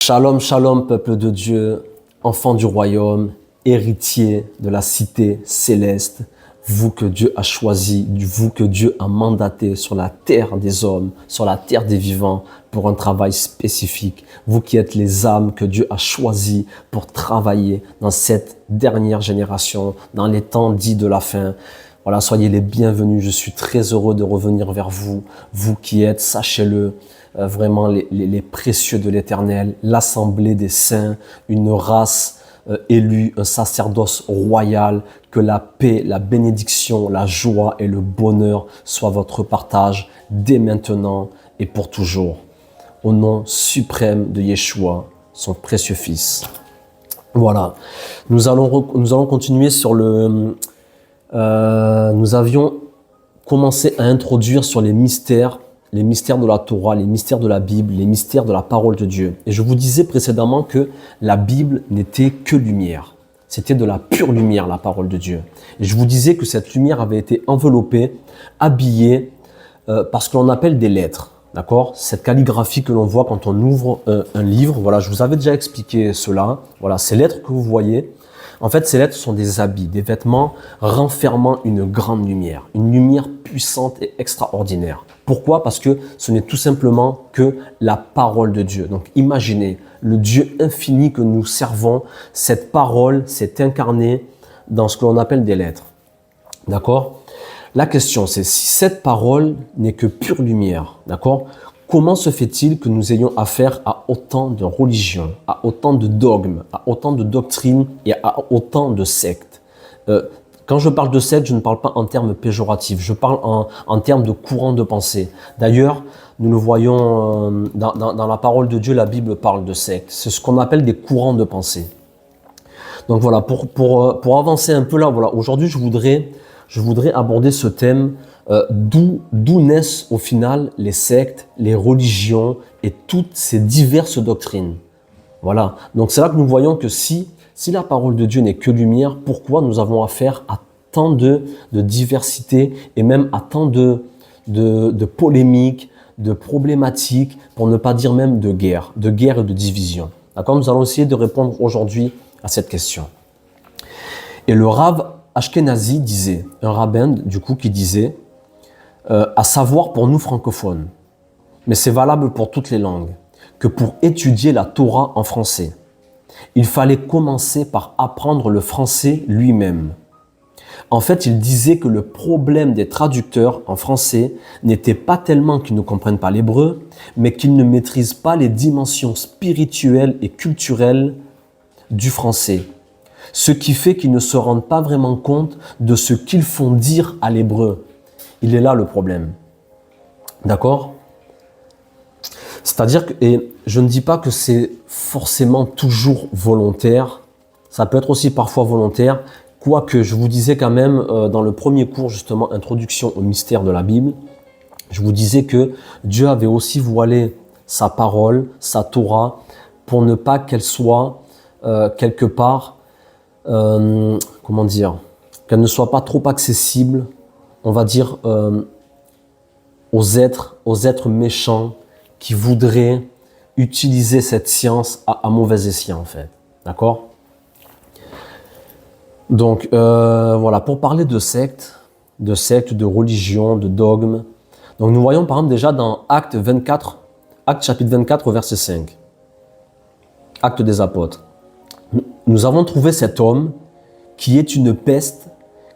Shalom, shalom, peuple de Dieu, enfants du royaume, héritiers de la cité céleste, vous que Dieu a choisi, vous que Dieu a mandaté sur la terre des hommes, sur la terre des vivants, pour un travail spécifique. Vous qui êtes les âmes que Dieu a choisies pour travailler dans cette dernière génération, dans les temps dits de la fin. Voilà, soyez les bienvenus. Je suis très heureux de revenir vers vous. Vous qui êtes, sachez-le, vraiment les précieux de l'Éternel, l'assemblée des saints, une race élue, un sacerdoce royal. Que la paix, la bénédiction, la joie et le bonheur soient votre partage dès maintenant et pour toujours. Au nom suprême de Yeshua, son précieux Fils. Voilà, nous allons continuer sur le... nous avions commencé à introduire sur les mystères de la Torah, les mystères de la Bible, les mystères de la parole de Dieu. Et je vous disais précédemment que la Bible n'était que lumière. C'était de la pure lumière, la parole de Dieu. Et je vous disais que cette lumière avait été enveloppée, habillée par ce que l'on appelle des lettres. D'accord? Cette calligraphie que l'on voit quand on ouvre un livre. Voilà, je vous avais déjà expliqué cela. Voilà, ces lettres que vous voyez. En fait, ces lettres sont des habits, des vêtements renfermant une grande lumière. Une lumière puissante et extraordinaire. Pourquoi? Parce que ce n'est tout simplement que la parole de Dieu. Donc imaginez, le Dieu infini que nous servons, cette parole s'est incarnée dans ce que l'on appelle des lettres. D'accord? La question c'est, si cette parole n'est que pure lumière, d'accord? Comment se fait-il que nous ayons affaire à autant de religions, à autant de dogmes, à autant de doctrines et à autant de sectes? Quand je parle de sectes, je ne parle pas en termes péjoratifs, je parle en termes de courants de pensée. D'ailleurs, nous le voyons dans la parole de Dieu, la Bible parle de sectes. C'est ce qu'on appelle des courants de pensée. Donc voilà, pour avancer un peu là, voilà, aujourd'hui je voudrais aborder ce thème, d'où naissent au final les sectes, les religions et toutes ces diverses doctrines. Voilà, donc c'est là que nous voyons que si la parole de Dieu n'est que lumière, pourquoi nous avons affaire à tant de diversité et même à tant de polémiques, de problématiques, pour ne pas dire même de guerre et de division. D'accord? Nous allons essayer de répondre aujourd'hui à cette question. Et le Rav Ashkenazi disait, un rabbin du coup qui disait, à savoir pour nous francophones, mais c'est valable pour toutes les langues, que pour étudier la Torah en français, il fallait commencer par apprendre le français lui-même. En fait, il disait que le problème des traducteurs en français n'était pas tellement qu'ils ne comprennent pas l'hébreu, mais qu'ils ne maîtrisent pas les dimensions spirituelles et culturelles du français. Ce qui fait qu'ils ne se rendent pas vraiment compte de ce qu'ils font dire à l'hébreu. Il est là le problème. D'accord ? C'est-à-dire que, et je ne dis pas que c'est forcément toujours volontaire, ça peut être aussi parfois volontaire, quoique je vous disais quand même dans le premier cours justement, introduction au mystère de la Bible, je vous disais que Dieu avait aussi voilé sa parole, sa Torah, pour ne pas qu'elle soit quelque part, comment dire, qu'elle ne soit pas trop accessible, on va dire, aux êtres méchants qui voudraient utiliser cette science à mauvais escient, en fait. D'accord? Donc, voilà, pour parler de sectes, de religions, de dogmes. Donc, nous voyons par exemple déjà dans Actes chapitre 24, verset 5. Actes des apôtres. Nous avons trouvé cet homme qui est une peste,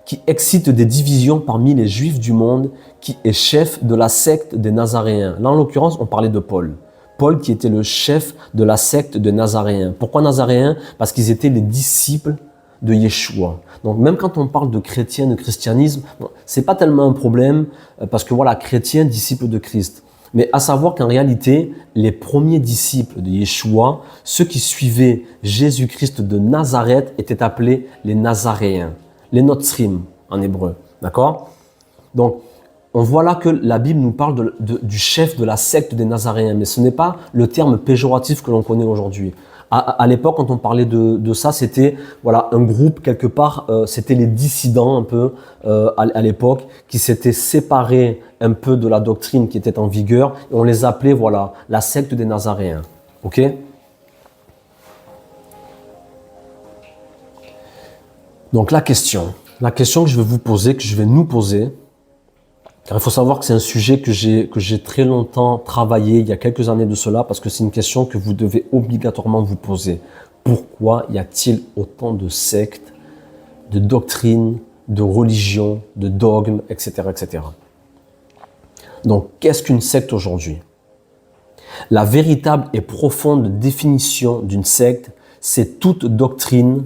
qui excite des divisions parmi les Juifs du monde, qui est chef de la secte des Nazaréens. Là, en l'occurrence, on parlait de Paul. Paul qui était le chef de la secte des Nazaréens. Pourquoi Nazaréens? Parce qu'ils étaient les disciples de Yeshua. Donc même quand on parle de chrétien, de christianisme, c'est pas tellement un problème, parce que voilà, chrétien, disciple de Christ. Mais à savoir qu'en réalité, les premiers disciples de Yeshua, ceux qui suivaient Jésus-Christ de Nazareth, étaient appelés les Nazaréens. Les Notzrim en hébreu, d'accord? Donc, on voit là que la Bible nous parle du chef de la secte des Nazaréens, mais ce n'est pas le terme péjoratif que l'on connaît aujourd'hui. À l'époque, quand on parlait de ça, c'était voilà, un groupe quelque part, c'était les dissidents un peu à l'époque, qui s'étaient séparés un peu de la doctrine qui était en vigueur, et on les appelait voilà, la secte des Nazaréens. Ok? Donc la question que je vais vous poser, que je vais nous poser, car il faut savoir que c'est un sujet que j'ai très longtemps travaillé, il y a quelques années de cela, parce que c'est une question que vous devez obligatoirement vous poser. Pourquoi y a-t-il autant de sectes, de doctrines, de religions, de dogmes, etc., etc. Donc, qu'est-ce qu'une secte aujourd'hui? La véritable et profonde définition d'une secte, c'est toute doctrine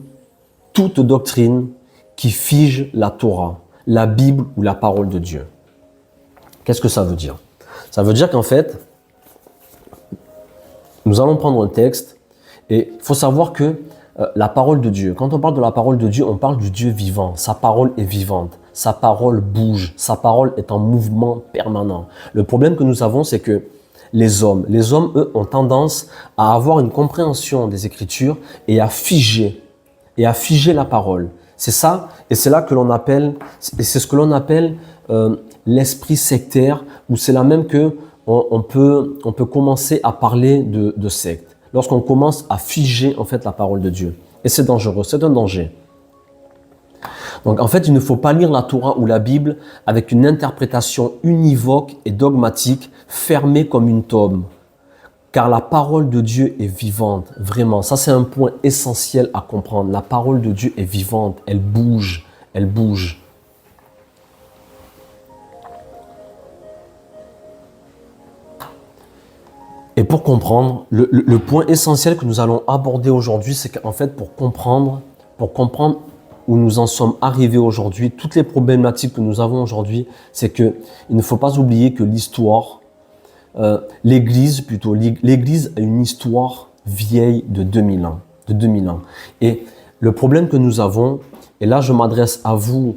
qui fige la Torah, la Bible ou la parole de Dieu. Qu'est-ce que ça veut dire? Ça veut dire qu'en fait, nous allons prendre un texte et il faut savoir que la parole de Dieu, quand on parle de la parole de Dieu, on parle du Dieu vivant. Sa parole est vivante, sa parole bouge, sa parole est en mouvement permanent. Le problème que nous avons, c'est que les hommes, eux, ont tendance à avoir une compréhension des Écritures et à figer la parole. C'est ça, et c'est là que l'on appelle, et c'est ce que l'on appelle l'esprit sectaire, ou c'est là même que on peut commencer à parler de secte. Lorsqu'on commence à figer en fait la parole de Dieu. Et c'est dangereux, c'est un danger. Donc en fait, il ne faut pas lire la Torah ou la Bible avec une interprétation univoque et dogmatique, fermée comme une tombe. Car la parole de Dieu est vivante, vraiment. Ça, c'est un point essentiel à comprendre. La parole de Dieu est vivante, elle bouge, elle bouge. Et pour comprendre, le point essentiel que nous allons aborder aujourd'hui, c'est qu'en fait, pour comprendre où nous en sommes arrivés aujourd'hui, toutes les problématiques que nous avons aujourd'hui, c'est qu'il ne faut pas oublier que l'histoire, l'Église a une histoire vieille de 2000 ans. Et le problème que nous avons, et là je m'adresse à vous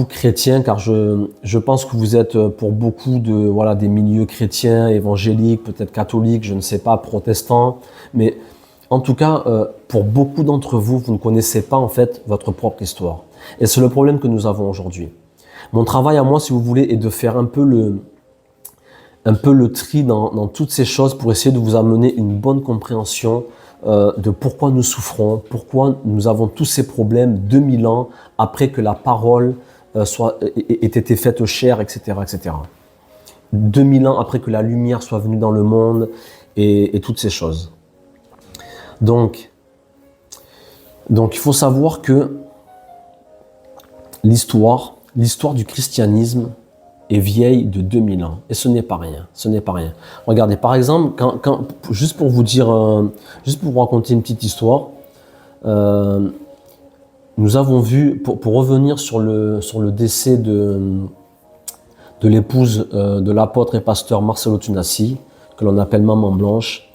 chrétiens, car je pense que vous êtes pour beaucoup des milieux chrétiens, évangéliques, peut-être catholiques, je ne sais pas, protestants, mais en tout cas, pour beaucoup d'entre vous, vous ne connaissez pas en fait votre propre histoire. Et c'est le problème que nous avons aujourd'hui. Mon travail à moi, si vous voulez, est de faire un peu le tri dans toutes ces choses pour essayer de vous amener une bonne compréhension de pourquoi nous souffrons, pourquoi nous avons tous ces problèmes 2000 ans après que la parole ait été faite chair, etc., etc. 2000 ans après que la lumière soit venue dans le monde et toutes ces choses. Donc, il faut savoir que l'histoire du christianisme est vieille de 2000 ans. Et ce n'est pas rien. Regardez, par exemple, juste pour vous raconter une petite histoire, nous avons vu, pour revenir sur le décès de l'épouse de l'apôtre et pasteur Marcelo Tunasi, que l'on appelle Maman Blanche,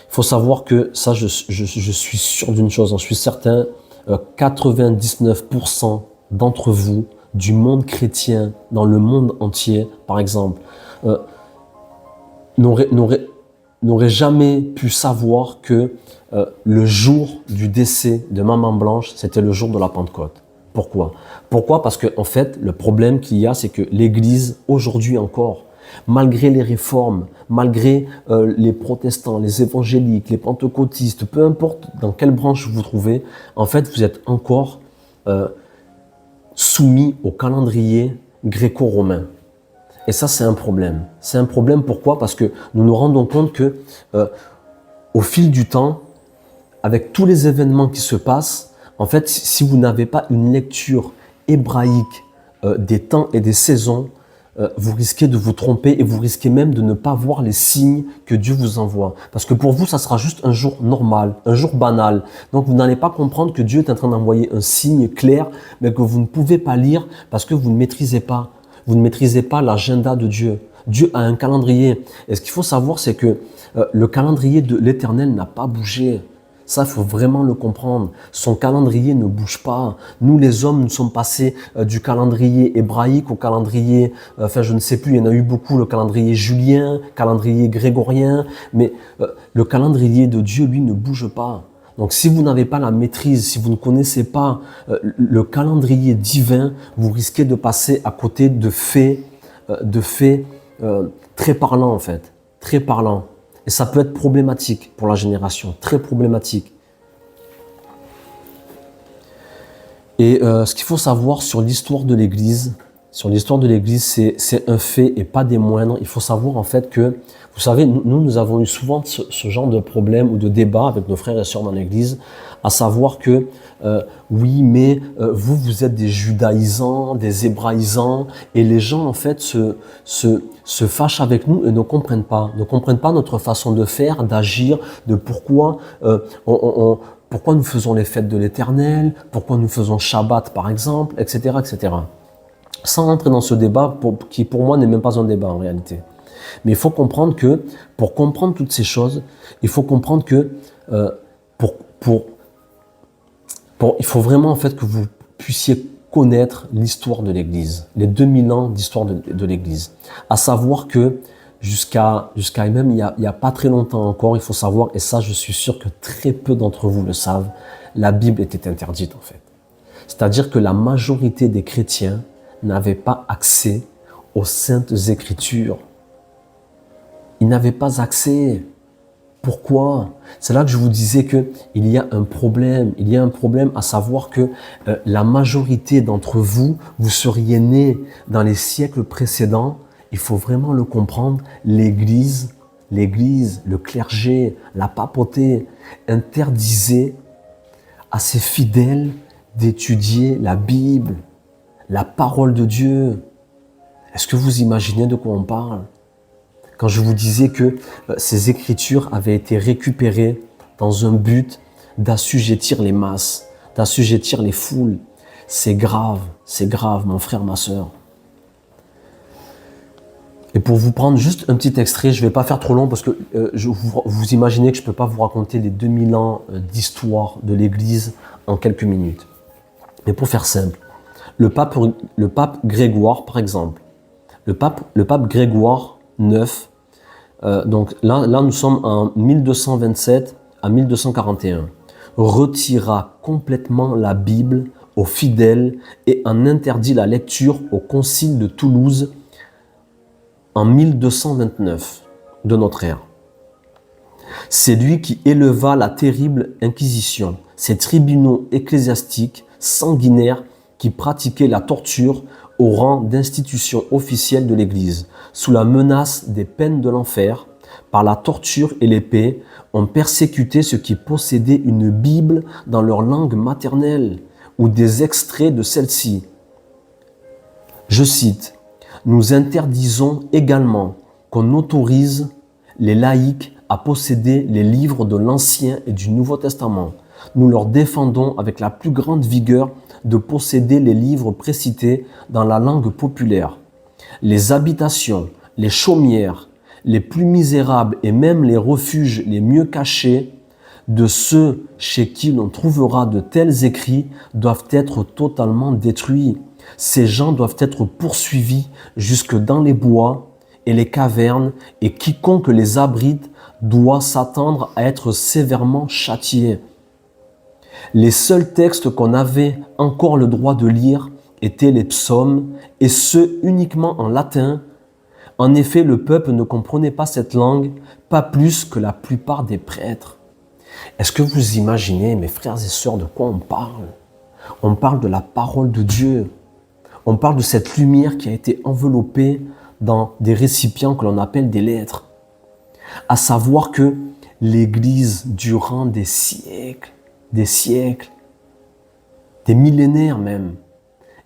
il faut savoir que ça, je suis sûr d'une chose, j'en suis certain, 99% d'entre vous, du monde chrétien, dans le monde entier, par exemple, n'auraient jamais pu savoir que le jour du décès de Maman Blanche, c'était le jour de la Pentecôte. Pourquoi? Parce que en fait, le problème qu'il y a, c'est que l'Église, aujourd'hui encore, malgré les réformes, malgré les protestants, les évangéliques, les pentecôtistes, peu importe dans quelle branche vous vous trouvez, en fait, vous êtes encore soumis au calendrier gréco-romain. Et ça, c'est un problème. C'est un problème, pourquoi? Parce que nous nous rendons compte que au fil du temps, avec tous les événements qui se passent, en fait, si vous n'avez pas une lecture hébraïque des temps et des saisons, vous risquez de vous tromper et vous risquez même de ne pas voir les signes que Dieu vous envoie. Parce que pour vous, ça sera juste un jour normal, un jour banal. Donc vous n'allez pas comprendre que Dieu est en train d'envoyer un signe clair, mais que vous ne pouvez pas lire parce que vous ne maîtrisez pas. Vous ne maîtrisez pas l'agenda de Dieu. Dieu a un calendrier. Et ce qu'il faut savoir, c'est que le calendrier de l'Éternel n'a pas bougé. Ça, il faut vraiment le comprendre. Son calendrier ne bouge pas. Nous, les hommes, nous sommes passés du calendrier hébraïque au calendrier, je ne sais plus, il y en a eu beaucoup, le calendrier julien, calendrier grégorien, mais le calendrier de Dieu, lui, ne bouge pas. Donc, si vous n'avez pas la maîtrise, si vous ne connaissez pas le calendrier divin, vous risquez de passer à côté de faits très parlants, en fait, très parlants. Et ça peut être problématique pour la génération, très problématique. Et ce qu'il faut savoir sur l'histoire de l'Église, c'est un fait et pas des moindres. Il faut savoir en fait que, vous savez, nous avons eu souvent ce genre de problème ou de débat avec nos frères et sœurs dans l'Église, à savoir que, oui, mais vous êtes des judaïsants, des hébraïsants, et les gens en fait se fâchent avec nous et ne comprennent pas notre façon de faire, d'agir, de pourquoi pourquoi nous faisons les fêtes de l'Éternel, pourquoi nous faisons Shabbat par exemple, etc., etc. Sans rentrer dans ce débat qui pour moi n'est même pas un débat en réalité. Mais il faut comprendre que pour comprendre toutes ces choses, il faut comprendre que il faut vraiment en fait que vous puissiez connaître l'histoire de l'Église, les 2000 ans d'histoire de l'Église. À savoir que jusqu'à même il y a pas très longtemps encore, il faut savoir, et ça je suis sûr que très peu d'entre vous le savent, la Bible était interdite en fait. C'est-à-dire que la majorité des chrétiens n'avaient pas accès aux saintes écritures. Ils n'avaient pas accès. Pourquoi? C'est là que je vous disais qu'il y a un problème. Il y a un problème à savoir que la majorité d'entre vous, vous seriez nés dans les siècles précédents. Il faut vraiment le comprendre. L'Église, le clergé, la papauté interdisait à ses fidèles d'étudier la Bible, la parole de Dieu. Est-ce que vous imaginez de quoi on parle? Quand je vous disais que ces écritures avaient été récupérées dans un but d'assujettir les masses, d'assujettir les foules, c'est grave, mon frère, ma sœur. Et pour vous prendre juste un petit extrait, je ne vais pas faire trop long parce que vous imaginez que je ne peux pas vous raconter les 2000 ans d'histoire de l'Église en quelques minutes. Mais pour faire simple, le pape Grégoire, par exemple, le pape Grégoire IX, donc là nous sommes en 1227 à 1241, retira complètement la Bible aux fidèles et en interdit la lecture au concile de Toulouse en 1229 de notre ère. C'est lui qui éleva la terrible Inquisition, ces tribunaux ecclésiastiques sanguinaires qui pratiquaient la torture au rang d'institution officielle de l'Église, sous la menace des peines de l'enfer, par la torture et l'épée, ont persécuté ceux qui possédaient une Bible dans leur langue maternelle ou des extraits de celle-ci. Je cite, « Nous interdisons également qu'on autorise les laïcs à posséder les livres de l'Ancien et du Nouveau Testament. Nous leur défendons avec la plus grande vigueur de posséder les livres précités dans la langue populaire. Les habitations, les chaumières, les plus misérables et même les refuges les mieux cachés de ceux chez qui l'on trouvera de tels écrits doivent être totalement détruits. Ces gens doivent être poursuivis jusque dans les bois et les cavernes, et quiconque les abrite doit s'attendre à être sévèrement châtié. Les seuls textes qu'on avait encore le droit de lire étaient les psaumes, et ceux uniquement en latin. En effet, le peuple ne comprenait pas cette langue, pas plus que la plupart des prêtres. » Est-ce que vous imaginez, mes frères et sœurs, de quoi on parle? On parle de la parole de Dieu. On parle de cette lumière qui a été enveloppée dans des récipients que l'on appelle des lettres. À savoir que l'Église, durant des siècles, des millénaires même,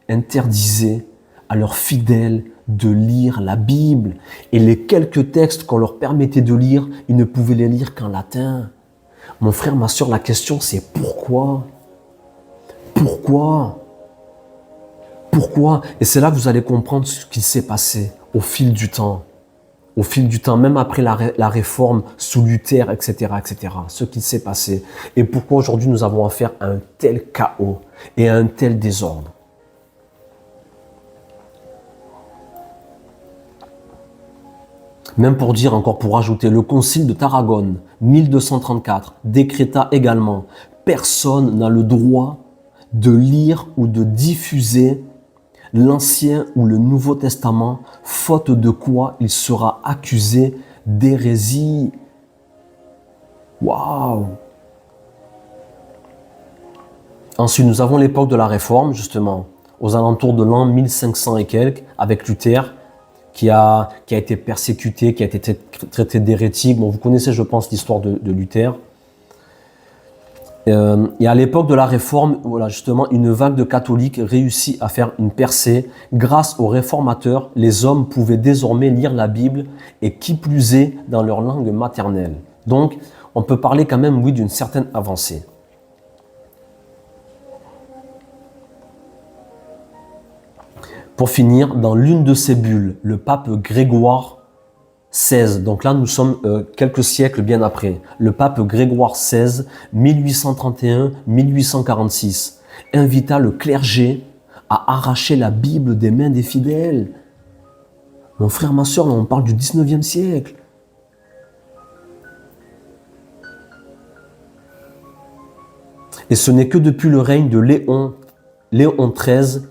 interdisait à leurs fidèles de lire la Bible. Et les quelques textes qu'on leur permettait de lire, ils ne pouvaient les lire qu'en latin. Mon frère, ma sœur, la question c'est pourquoi? Pourquoi? Pourquoi? Et c'est là que vous allez comprendre ce qui s'est passé au fil du temps. Au fil du temps, même après la réforme sous Luther, etc., etc., ce qui s'est passé. Et pourquoi aujourd'hui nous avons affaire à un tel chaos et à un tel désordre. Même pour dire, encore pour ajouter, le concile de Tarragone, 1234, décréta également « Personne n'a le droit de lire ou de diffuser l'Ancien ou le Nouveau Testament, faute de quoi il sera accusé d'hérésie. » Waouh! Ensuite, nous avons l'époque de la Réforme, justement, aux alentours de l'an 1500 et quelques, avec Luther, qui a été persécuté, qui a été traité d'hérétique. Bon, vous connaissez, je pense, l'histoire de Luther. Et à l'époque de la Réforme, voilà, justement, une vague de catholiques réussit à faire une percée. Grâce aux réformateurs, les hommes pouvaient désormais lire la Bible, et qui plus est, dans leur langue maternelle. Donc, on peut parler quand même, oui, d'une certaine avancée. Pour finir, dans l'une de ces bulles, le pape Grégoire XVI, donc là nous sommes quelques siècles bien après, le pape Grégoire XVI, 1831-1846, invita le clergé à arracher la Bible des mains des fidèles. Mon frère, ma soeur, là on parle du 19e siècle. Et ce n'est que depuis le règne de Léon XIII,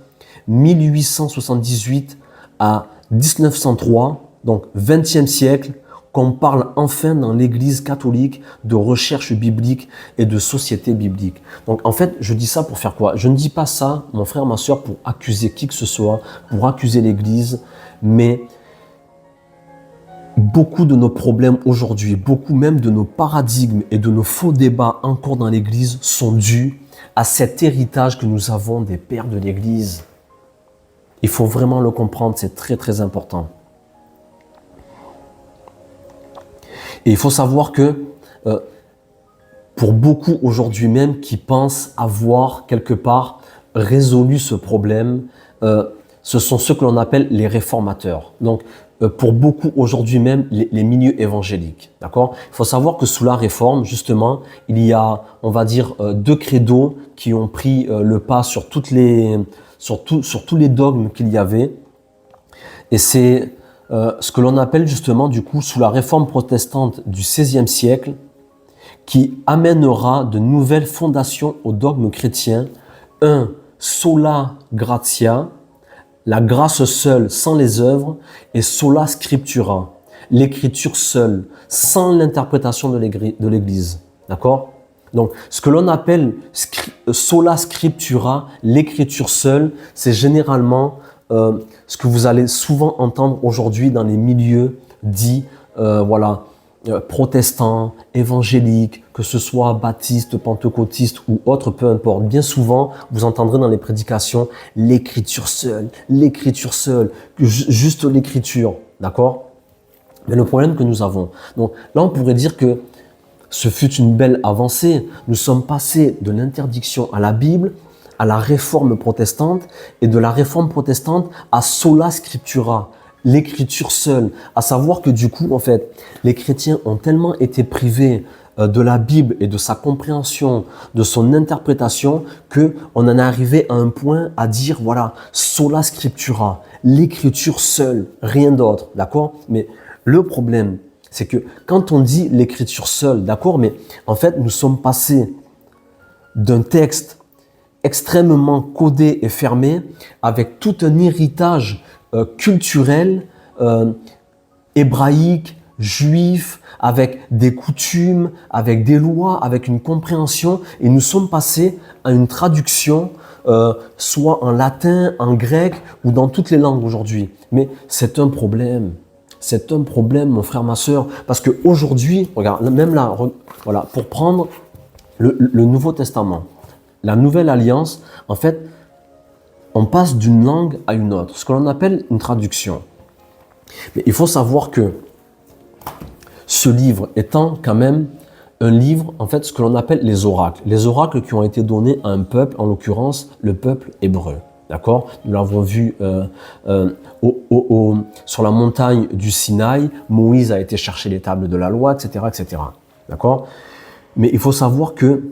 1878 à 1903, donc 20e siècle, qu'on parle enfin dans l'Église catholique de recherche biblique et de société biblique. Donc en fait, je dis ça pour faire quoi? Je ne dis pas ça, mon frère, ma soeur, pour accuser qui que ce soit, pour accuser l'Église, mais beaucoup de nos problèmes aujourd'hui, beaucoup même de nos paradigmes et de nos faux débats encore dans l'Église sont dus à cet héritage que nous avons des pères de l'Église. Il faut vraiment le comprendre, c'est très très important. Et il faut savoir que pour beaucoup aujourd'hui même qui pensent avoir quelque part résolu ce problème, ce sont ceux que l'on appelle les réformateurs. Donc pour beaucoup aujourd'hui même les milieux évangéliques. D'accord ? Il faut savoir que sous la réforme, justement, il y a, on va dire, deux credos qui ont pris le pas sur tous les dogmes qu'il y avait. Et c'est ce que l'on appelle justement, du coup, sous la réforme protestante du XVIe siècle, qui amènera de nouvelles fondations au dogme chrétien. Un, sola gratia, la grâce seule sans les œuvres, et sola scriptura, l'écriture seule, sans l'interprétation de l'Église. D'accord ? Donc, ce que l'on appelle sola scriptura, l'écriture seule, c'est généralement ce que vous allez souvent entendre aujourd'hui dans les milieux dits protestants, évangéliques, que ce soit baptistes, pentecôtistes ou autres, peu importe. Bien souvent, vous entendrez dans les prédications l'écriture seule, juste l'écriture, d'accord ? Mais le problème que nous avons, donc là on pourrait dire que ce fut une belle avancée. Nous sommes passés de l'interdiction à la Bible, à la réforme protestante, et de la réforme protestante à sola scriptura, l'écriture seule. À savoir que du coup, en fait, les chrétiens ont tellement été privés de la Bible et de sa compréhension, de son interprétation, que on en est arrivé à un point à dire, voilà, sola scriptura, l'écriture seule, rien d'autre, d'accord ? Mais le problème, c'est que quand on dit l'écriture seule, d'accord, mais en fait, nous sommes passés d'un texte extrêmement codé et fermé, avec tout un héritage culturel, hébraïque, juif, avec des coutumes, avec des lois, avec une compréhension, et nous sommes passés à une traduction, soit en latin, en grec, ou dans toutes les langues aujourd'hui. Mais c'est un problème. C'est un problème, mon frère, ma soeur, parce qu'aujourd'hui, regarde, même là, voilà, pour prendre le Nouveau Testament, la Nouvelle Alliance, en fait, on passe d'une langue à une autre, ce que l'on appelle une traduction. Mais il faut savoir que ce livre étant quand même un livre, en fait, ce que l'on appelle les oracles qui ont été donnés à un peuple, en l'occurrence le peuple hébreu. D'accord ? Nous l'avons vu sur la montagne du Sinaï, Moïse a été chercher les tables de la loi, etc., etc. D'accord ? Mais il faut savoir que,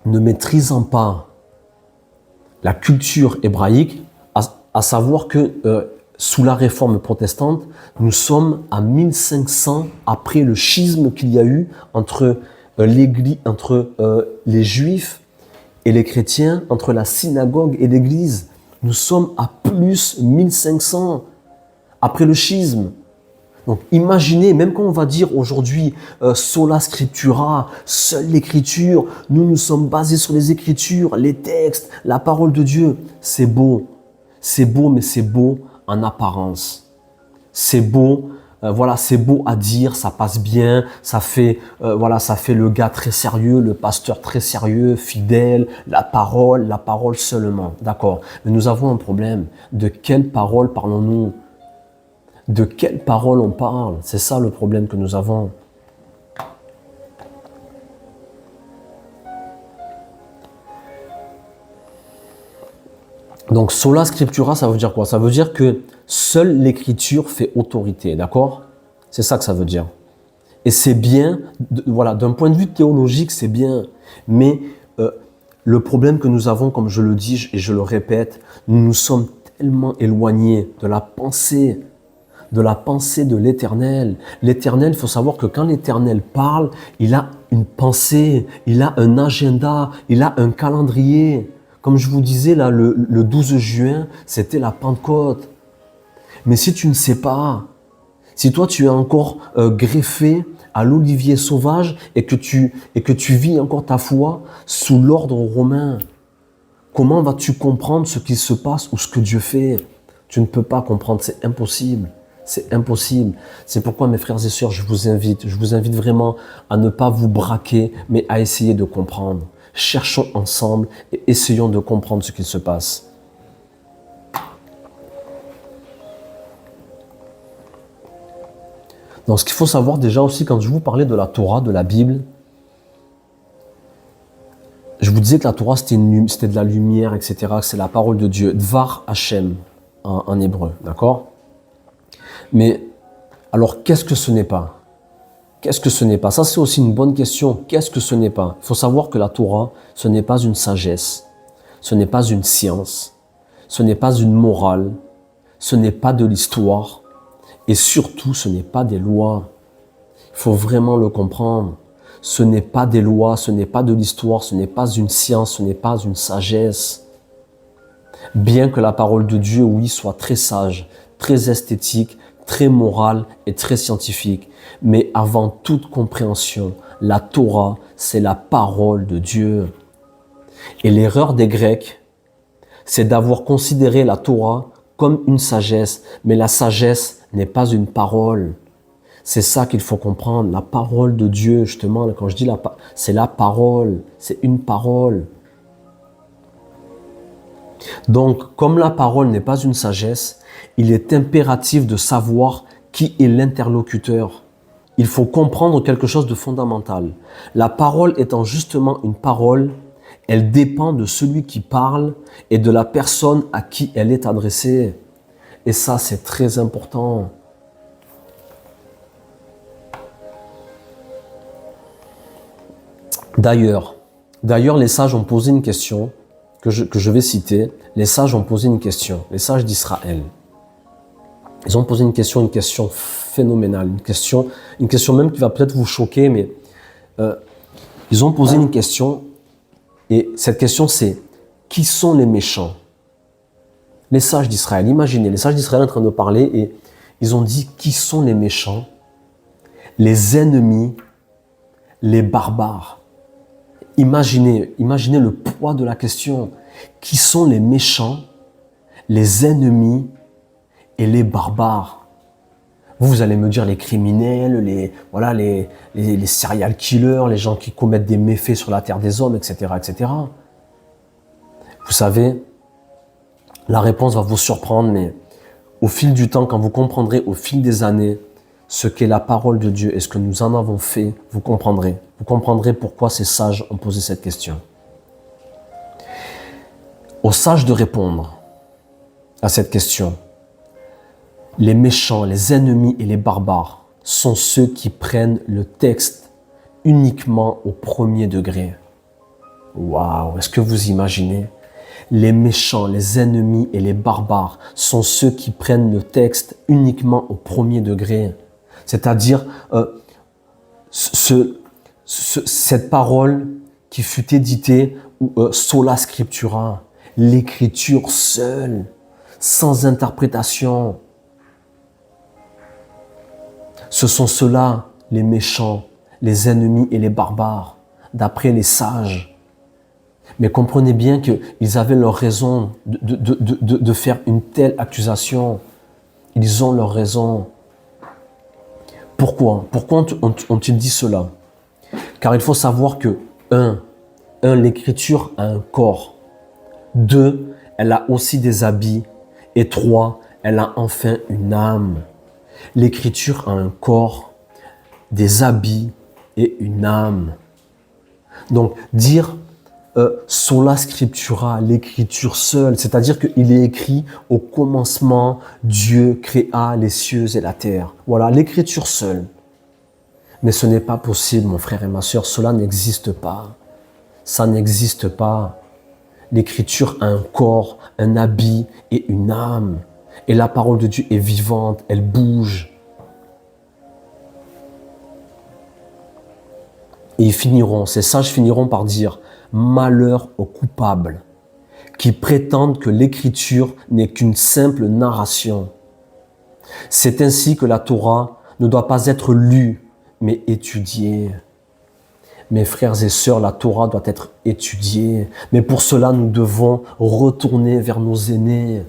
ne maîtrisant pas la culture hébraïque, à savoir que sous la réforme protestante, nous sommes à 1500 après le schisme qu'il y a eu entre les Juifs et les chrétiens, entre la synagogue et l'église. Nous sommes à plus 1500 après le schisme. Donc imaginez, même quand on va dire aujourd'hui sola scriptura, seule l'écriture, nous sommes basés sur les écritures, les textes, la parole de Dieu. C'est beau, mais c'est beau en apparence. C'est beau, voilà, c'est beau à dire, ça passe bien, ça fait le gars très sérieux, le pasteur très sérieux, fidèle, la parole seulement, d'accord. Mais nous avons un problème. De quelle parole parlons-nous? De quelle parole on parle? C'est ça le problème que nous avons. Donc, sola scriptura, ça veut dire quoi? Ça veut dire que seule l'écriture fait autorité, d'accord? C'est ça que ça veut dire. Et c'est bien, voilà, d'un point de vue théologique, c'est bien. Mais le problème que nous avons, comme je le dis et je le répète, nous nous sommes tellement éloignés de la pensée de l'Éternel. L'Éternel, il faut savoir que quand l'Éternel parle, il a une pensée, il a un agenda, il a un calendrier. Comme je vous disais, là, le 12 juin, c'était la Pentecôte. Mais si tu ne sais pas, si toi tu es encore greffé à l'olivier sauvage et que tu vis encore ta foi sous l'ordre romain, comment vas-tu comprendre ce qui se passe ou ce que Dieu fait? Tu ne peux pas comprendre, c'est impossible. C'est impossible. C'est pourquoi, mes frères et sœurs, je vous invite vraiment à ne pas vous braquer, mais à essayer de comprendre. Cherchons ensemble et essayons de comprendre ce qui se passe. Donc, ce qu'il faut savoir déjà aussi, quand je vous parlais de la Torah, de la Bible, je vous disais que la Torah, c'était de la lumière, etc., que c'est la parole de Dieu. Dvar Hashem, en hébreu, d'accord? Mais alors, qu'est-ce que ce n'est pas? Qu'est-ce que ce n'est pas? Ça, c'est aussi une bonne question. Qu'est-ce que ce n'est pas? Il faut savoir que la Torah, ce n'est pas une sagesse, ce n'est pas une science, ce n'est pas une morale, ce n'est pas de l'histoire, et surtout, ce n'est pas des lois. Il faut vraiment le comprendre. Ce n'est pas des lois, ce n'est pas de l'histoire, ce n'est pas une science, ce n'est pas une sagesse. Bien que la parole de Dieu, oui, soit très sage, très esthétique, très morale et très scientifique. Mais avant toute compréhension, la Torah, c'est la parole de Dieu. Et l'erreur des Grecs, c'est d'avoir considéré la Torah comme une sagesse. Mais la sagesse n'est pas une parole. C'est ça qu'il faut comprendre. La parole de Dieu, justement, quand je dis c'est la parole, c'est une parole. Donc, comme la parole n'est pas une sagesse, il est impératif de savoir qui est l'interlocuteur. Il faut comprendre quelque chose de fondamental. La parole étant justement une parole, elle dépend de celui qui parle et de la personne à qui elle est adressée. Et ça, c'est très important. D'ailleurs, les sages ont posé une question que je vais citer. Les sages ont posé une question, les sages d'Israël. Ils ont posé une question phénoménale, une question même qui va peut-être vous choquer, mais ils ont posé une question, et cette question c'est: qui sont les méchants? Les sages d'Israël, imaginez, les sages d'Israël en train de parler, et ils ont dit: qui sont les méchants? Les ennemis, les barbares. Imaginez le poids de la question. Qui sont les méchants, les ennemis et les barbares? Vous allez me dire les criminels, les serial killers, les gens qui commettent des méfaits sur la terre des hommes, etc., etc. Vous savez, la réponse va vous surprendre, mais au fil du temps, quand vous comprendrez au fil des années ce qu'est la parole de Dieu et ce que nous en avons fait, vous comprendrez. Vous comprendrez pourquoi ces sages ont posé cette question. Aux sages de répondre à cette question. Les méchants, les ennemis et les barbares sont ceux qui prennent le texte uniquement au premier degré. Waouh, est-ce que vous imaginez? Les méchants, les ennemis et les barbares sont ceux qui prennent le texte uniquement au premier degré. C'est-à-dire cette parole qui fut éditée sola scriptura, l'écriture seule, sans interprétation. Ce sont ceux-là, les méchants, les ennemis et les barbares, d'après les sages. Mais comprenez bien qu'ils avaient leur raison de faire une telle accusation. Ils ont leur raison. Pourquoi? Pourquoi ont-ils dit cela? Car il faut savoir que, l'écriture a un corps. 2, elle a aussi des habits. Et 3, elle a enfin une âme. L'écriture a un corps, des habits et une âme. Donc, dire sola scriptura, l'écriture seule, c'est-à-dire qu'il est écrit au commencement, Dieu créa les cieux et la terre. Voilà, l'écriture seule. Mais ce n'est pas possible, mon frère et ma sœur, cela n'existe pas. Ça n'existe pas. L'écriture a un corps, un habit et une âme. Et la parole de Dieu est vivante, elle bouge. Et ces sages finiront par dire « Malheur aux coupables qui prétendent que l'écriture n'est qu'une simple narration. C'est ainsi que la Torah ne doit pas être lue, mais étudiée. » Mes frères et sœurs, la Torah doit être étudiée. Mais pour cela, nous devons retourner vers nos aînés.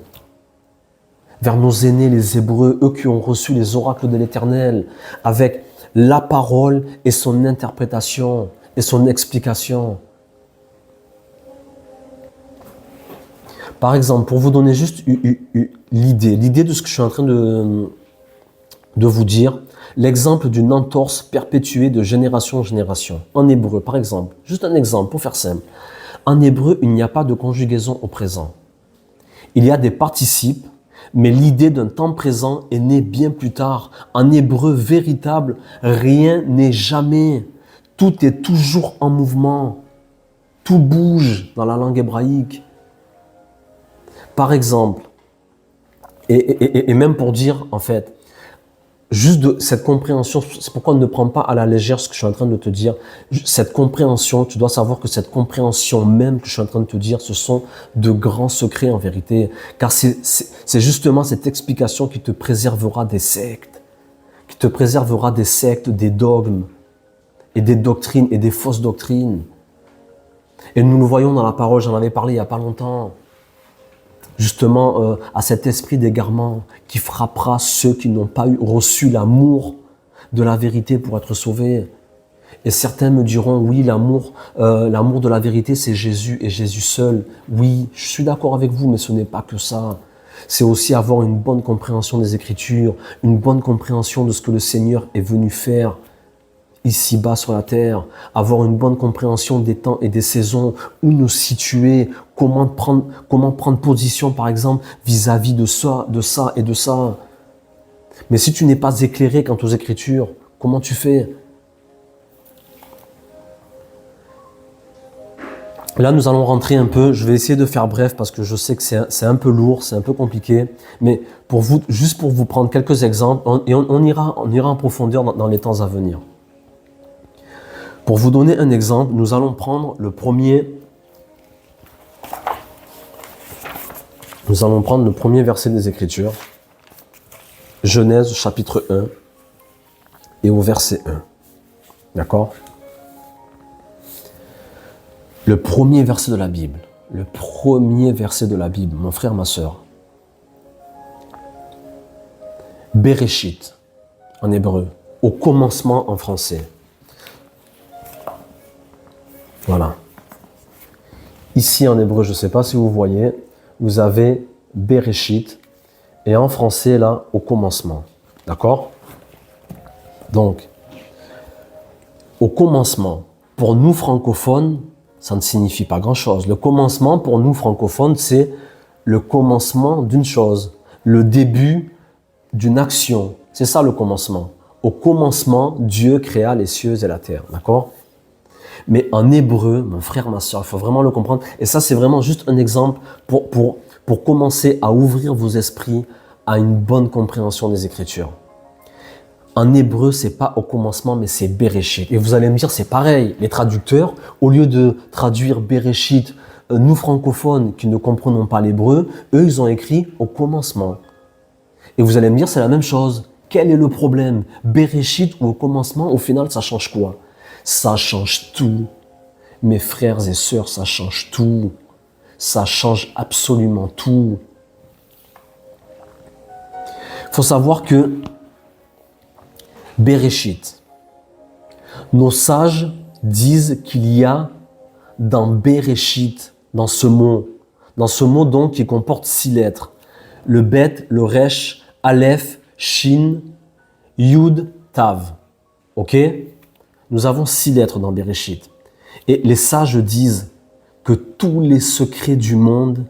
Vers nos aînés, les Hébreux, eux qui ont reçu les oracles de l'Éternel, avec la parole et son interprétation et son explication. Par exemple, pour vous donner juste l'idée de ce que je suis en train de vous dire, l'exemple d'une entorse perpétuée de génération en génération. En hébreu, par exemple, juste un exemple pour faire simple. En hébreu, il n'y a pas de conjugaison au présent. Il y a des participes, mais l'idée d'un temps présent est née bien plus tard. En hébreu véritable, rien n'est jamais. Tout est toujours en mouvement. Tout bouge dans la langue hébraïque. Par exemple, et même pour dire, en fait, juste de cette compréhension, c'est pourquoi ne prends pas à la légère ce que je suis en train de te dire. Cette compréhension, tu dois savoir que cette compréhension même que je suis en train de te dire, ce sont de grands secrets en vérité. Car c'est justement cette explication qui te préservera des sectes, des dogmes et des doctrines et des fausses doctrines. Et nous le voyons dans la parole, j'en avais parlé il n'y a pas longtemps. Justement, à cet esprit d'égarement qui frappera ceux qui n'ont pas reçu l'amour de la vérité pour être sauvés. Et certains me diront, oui, l'amour de la vérité, c'est Jésus et Jésus seul. Oui, je suis d'accord avec vous, mais ce n'est pas que ça. C'est aussi avoir une bonne compréhension des Écritures, une bonne compréhension de ce que le Seigneur est venu faire ici-bas sur la terre, avoir une bonne compréhension des temps et des saisons, où nous situer, comment prendre position, par exemple, vis-à-vis de ça et de ça. Mais si tu n'es pas éclairé quant aux Écritures, comment tu fais? Là, nous allons rentrer un peu, je vais essayer de faire bref parce que je sais que c'est un peu lourd, c'est un peu compliqué, mais juste pour vous prendre quelques exemples, on ira en profondeur dans les temps à venir. Pour vous donner un exemple, nous allons prendre le premier verset des Écritures, Genèse chapitre 1 et au verset 1. D'accord? Le premier verset de la Bible, mon frère, ma sœur. Bereshit, en hébreu, au commencement en français. Voilà. Ici en hébreu, je ne sais pas si vous voyez, vous avez Bereshit et en français là, au commencement. D'accord? Donc, au commencement, pour nous francophones, ça ne signifie pas grand-chose. Le commencement, pour nous francophones, c'est le commencement d'une chose, le début d'une action. C'est ça le commencement. Au commencement, Dieu créa les cieux et la terre. D'accord? Mais en hébreu, mon frère, ma soeur, il faut vraiment le comprendre. Et ça, c'est vraiment juste un exemple pour commencer à ouvrir vos esprits à une bonne compréhension des Écritures. En hébreu, c'est pas au commencement, mais c'est Bereshit. Et vous allez me dire, c'est pareil. Les traducteurs, au lieu de traduire Bereshit, nous francophones qui ne comprenons pas l'hébreu, eux, ils ont écrit au commencement. Et vous allez me dire, c'est la même chose. quel est le problème? Bereshit ou au commencement, au final, ça change quoi? Ça change tout. Mes frères et sœurs, ça change tout. Ça change absolument tout. Il faut savoir que Bereshit, nos sages disent qu'il y a dans Bereshit, dans ce mot donc qui comporte 6 lettres, le Bet, le Resh, Aleph, Shin, Yud, Tav. Ok? Nous avons 6 lettres dans Bereshit. Et les sages disent que tous les secrets du monde,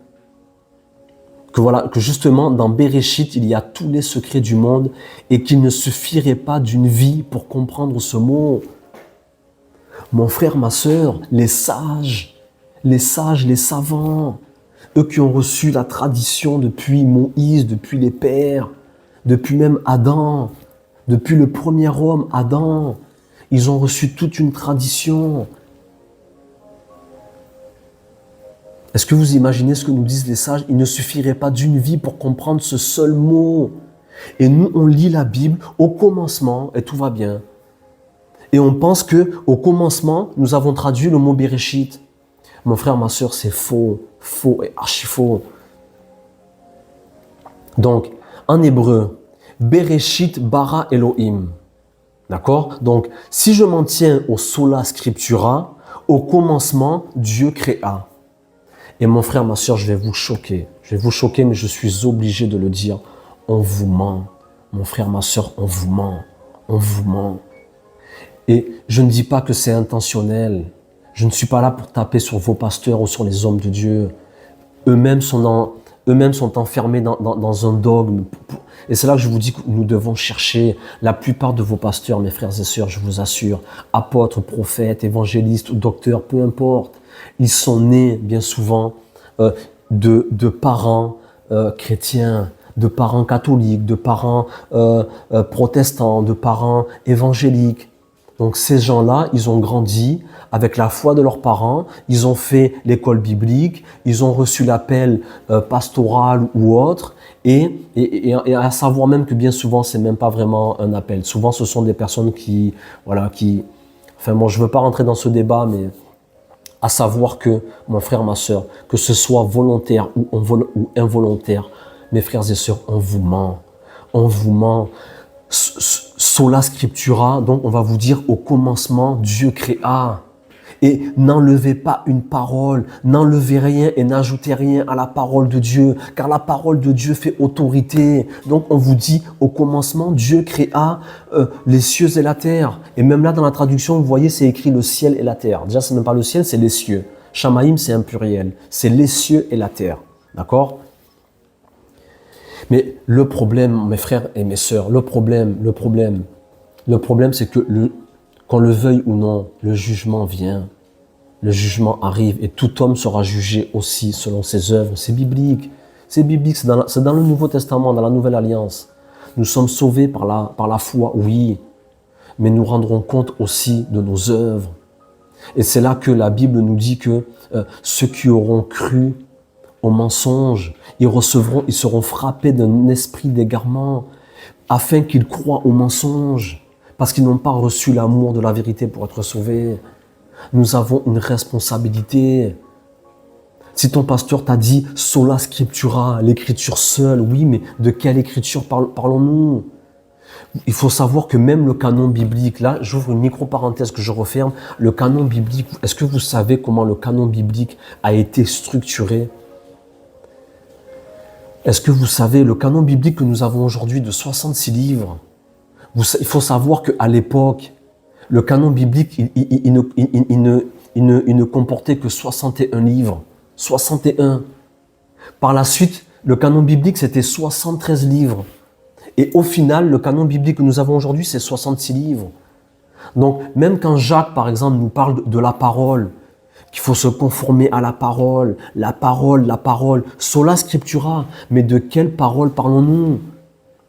que justement dans Bereshit, il y a tous les secrets du monde et qu'il ne suffirait pas d'une vie pour comprendre ce mot. Mon frère, ma sœur, les sages, les savants, eux qui ont reçu la tradition depuis Moïse, depuis les pères, depuis même Adam, depuis le premier homme, Adam, ils ont reçu toute une tradition. Est-ce que vous imaginez ce que nous disent les sages? Il ne suffirait pas d'une vie pour comprendre ce seul mot. Et nous, on lit la Bible au commencement et tout va bien. Et on pense qu'au commencement, nous avons traduit le mot Bereshit. Mon frère, ma sœur, c'est faux. Faux et archi faux. Donc, en hébreu, Bereshit bara Elohim. D'accord? Donc, si je m'en tiens au sola scriptura, au commencement, Dieu créa. Et mon frère, ma sœur, je vais vous choquer. Je vais vous choquer, mais je suis obligé de le dire. On vous ment. Mon frère, ma sœur, on vous ment. On vous ment. Et je ne dis pas que c'est intentionnel. Je ne suis pas là pour taper sur vos pasteurs ou sur les hommes de Dieu. Eux-mêmes sont enfermés dans un dogme. Et c'est là que je vous dis que nous devons chercher. La plupart de vos pasteurs, mes frères et sœurs, je vous assure, apôtres, prophètes, évangélistes ou docteurs, peu importe, ils sont nés bien souvent de parents chrétiens, de parents catholiques, de parents protestants, de parents évangéliques. Donc ces gens-là, ils ont grandi avec la foi de leurs parents, ils ont fait l'école biblique, ils ont reçu l'appel pastoral ou autre, et à savoir même que bien souvent, c'est même pas vraiment un appel. Souvent, ce sont des personnes enfin bon, je veux pas rentrer dans ce débat, mais à savoir que, mon frère, ma sœur, que ce soit volontaire ou involontaire, mes frères et sœurs, on vous ment. On vous ment. Sola scriptura, donc on va vous dire au commencement, Dieu créa. Et n'enlevez pas une parole, n'enlevez rien et n'ajoutez rien à la parole de Dieu, car la parole de Dieu fait autorité. Donc on vous dit au commencement, Dieu créa les cieux et la terre. Et même là dans la traduction, vous voyez, c'est écrit le ciel et la terre. Déjà, c'est même pas le ciel, c'est les cieux. Shamaïm, c'est un pluriel. C'est les cieux et la terre. D'accord? Mais le problème, mes frères et mes sœurs, le problème, c'est que qu'on le veuille ou non, le jugement vient, le jugement arrive et tout homme sera jugé aussi selon ses œuvres. C'est biblique, c'est dans le Nouveau Testament, dans la Nouvelle Alliance. Nous sommes sauvés par la foi, oui, mais nous rendrons compte aussi de nos œuvres. Et c'est là que la Bible nous dit que ceux qui auront cru au mensonge, ils seront frappés d'un esprit d'égarement afin qu'ils croient au mensonge parce qu'ils n'ont pas reçu l'amour de la vérité pour être sauvés. Nous avons une responsabilité. Si ton pasteur t'a dit « sola scriptura », l'écriture seule, oui, mais de quelle écriture parlons-nous? Il faut savoir que même le canon biblique, là, j'ouvre une micro-parenthèse que je referme, le canon biblique, est-ce que vous savez comment le canon biblique a été structuré? Est-ce que vous savez, le canon biblique que nous avons aujourd'hui de 66 livres, il faut savoir qu'à l'époque, le canon biblique, il ne comportait que 61 livres. 61. Par la suite, le canon biblique, c'était 73 livres. Et au final, le canon biblique que nous avons aujourd'hui, c'est 66 livres. Donc, même quand Jacques, par exemple, nous parle de la parole, qu'il faut se conformer à la parole, sola scriptura. Mais de quelle parole parlons-nous?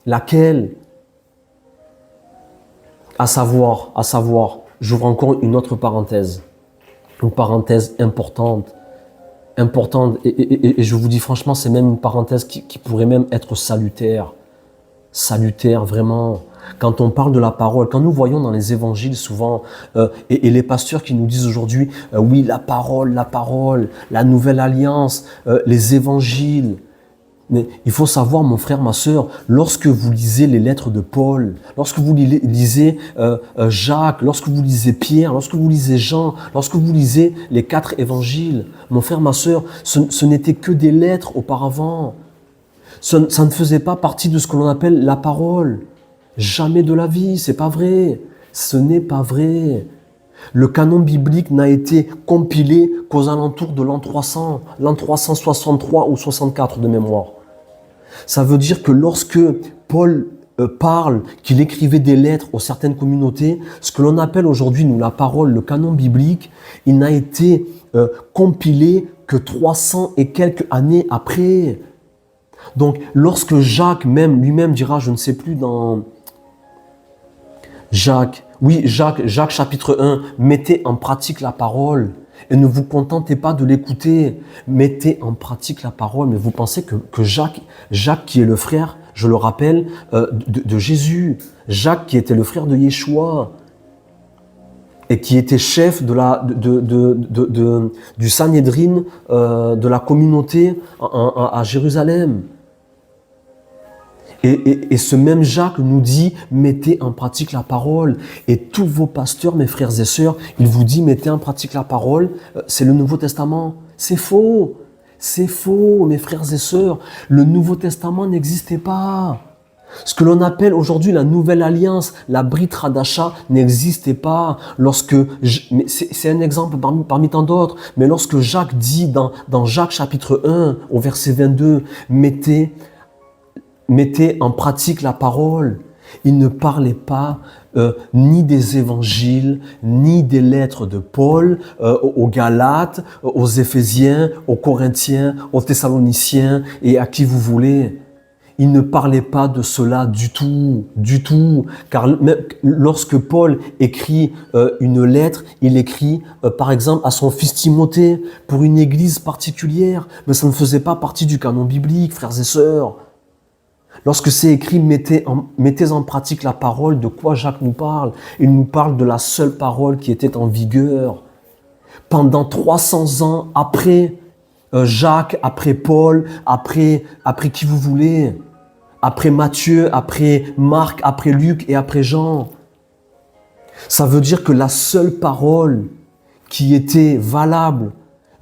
Laquelle? À savoir, j'ouvre encore une autre parenthèse. Une parenthèse importante. Et je vous dis franchement, c'est même une parenthèse qui pourrait même être salutaire. salutaire, vraiment. Quand on parle de la parole, quand nous voyons dans les évangiles souvent, et les pasteurs qui nous disent aujourd'hui, oui, la parole, la nouvelle alliance, les évangiles. Mais il faut savoir, mon frère, ma sœur, lorsque vous lisez les lettres de Paul, lorsque vous lisez Jacques, lorsque vous lisez Pierre, lorsque vous lisez Jean, lorsque vous lisez les 4 évangiles, mon frère, ma sœur, ce n'était que des lettres auparavant. Ça ne faisait pas partie de ce que l'on appelle la parole. Jamais de la vie, c'est pas vrai. Ce n'est pas vrai. Le canon biblique n'a été compilé qu'aux alentours de l'an 300, l'an 363 ou 64 de mémoire. Ça veut dire que lorsque Paul parle, qu'il écrivait des lettres aux certaines communautés, ce que l'on appelle aujourd'hui, nous, la parole, le canon biblique, il n'a été compilé que 300 et quelques années après. Donc, lorsque Jacques lui-même dira, je ne sais plus dans Jacques chapitre 1, mettez en pratique la parole et ne vous contentez pas de l'écouter, mettez en pratique la parole. Mais vous pensez que Jacques qui est le frère, je le rappelle, de Jésus, Jacques qui était le frère de Yeshua et qui était chef du Sanhédrin, de la communauté à Jérusalem. Et ce même Jacques nous dit, mettez en pratique la parole. Et tous vos pasteurs, mes frères et sœurs, ils vous disent, mettez en pratique la parole. C'est le Nouveau Testament. C'est faux. C'est faux, mes frères et sœurs. Le Nouveau Testament n'existait pas. Ce que l'on appelle aujourd'hui la Nouvelle Alliance, la Brit Hadasha, n'existait pas. C'est un exemple parmi tant d'autres, mais lorsque Jacques dit dans Jacques chapitre 1, au verset 22, mettez en pratique la parole. Il ne parlait pas ni des évangiles, ni des lettres de Paul aux Galates, aux Éphésiens, aux Corinthiens, aux Thessaloniciens et à qui vous voulez. Il ne parlait pas de cela du tout. Car même lorsque Paul écrit une lettre, il écrit par exemple à son fils Timothée pour une église particulière, mais ça ne faisait pas partie du canon biblique, frères et sœurs. Lorsque c'est écrit, mettez en pratique la parole, de quoi Jacques nous parle? Il nous parle de la seule parole qui était en vigueur. Pendant 300 ans après Jacques, après Paul, après qui vous voulez, après Matthieu, après Marc, après Luc et après Jean. Ça veut dire que la seule parole qui était valable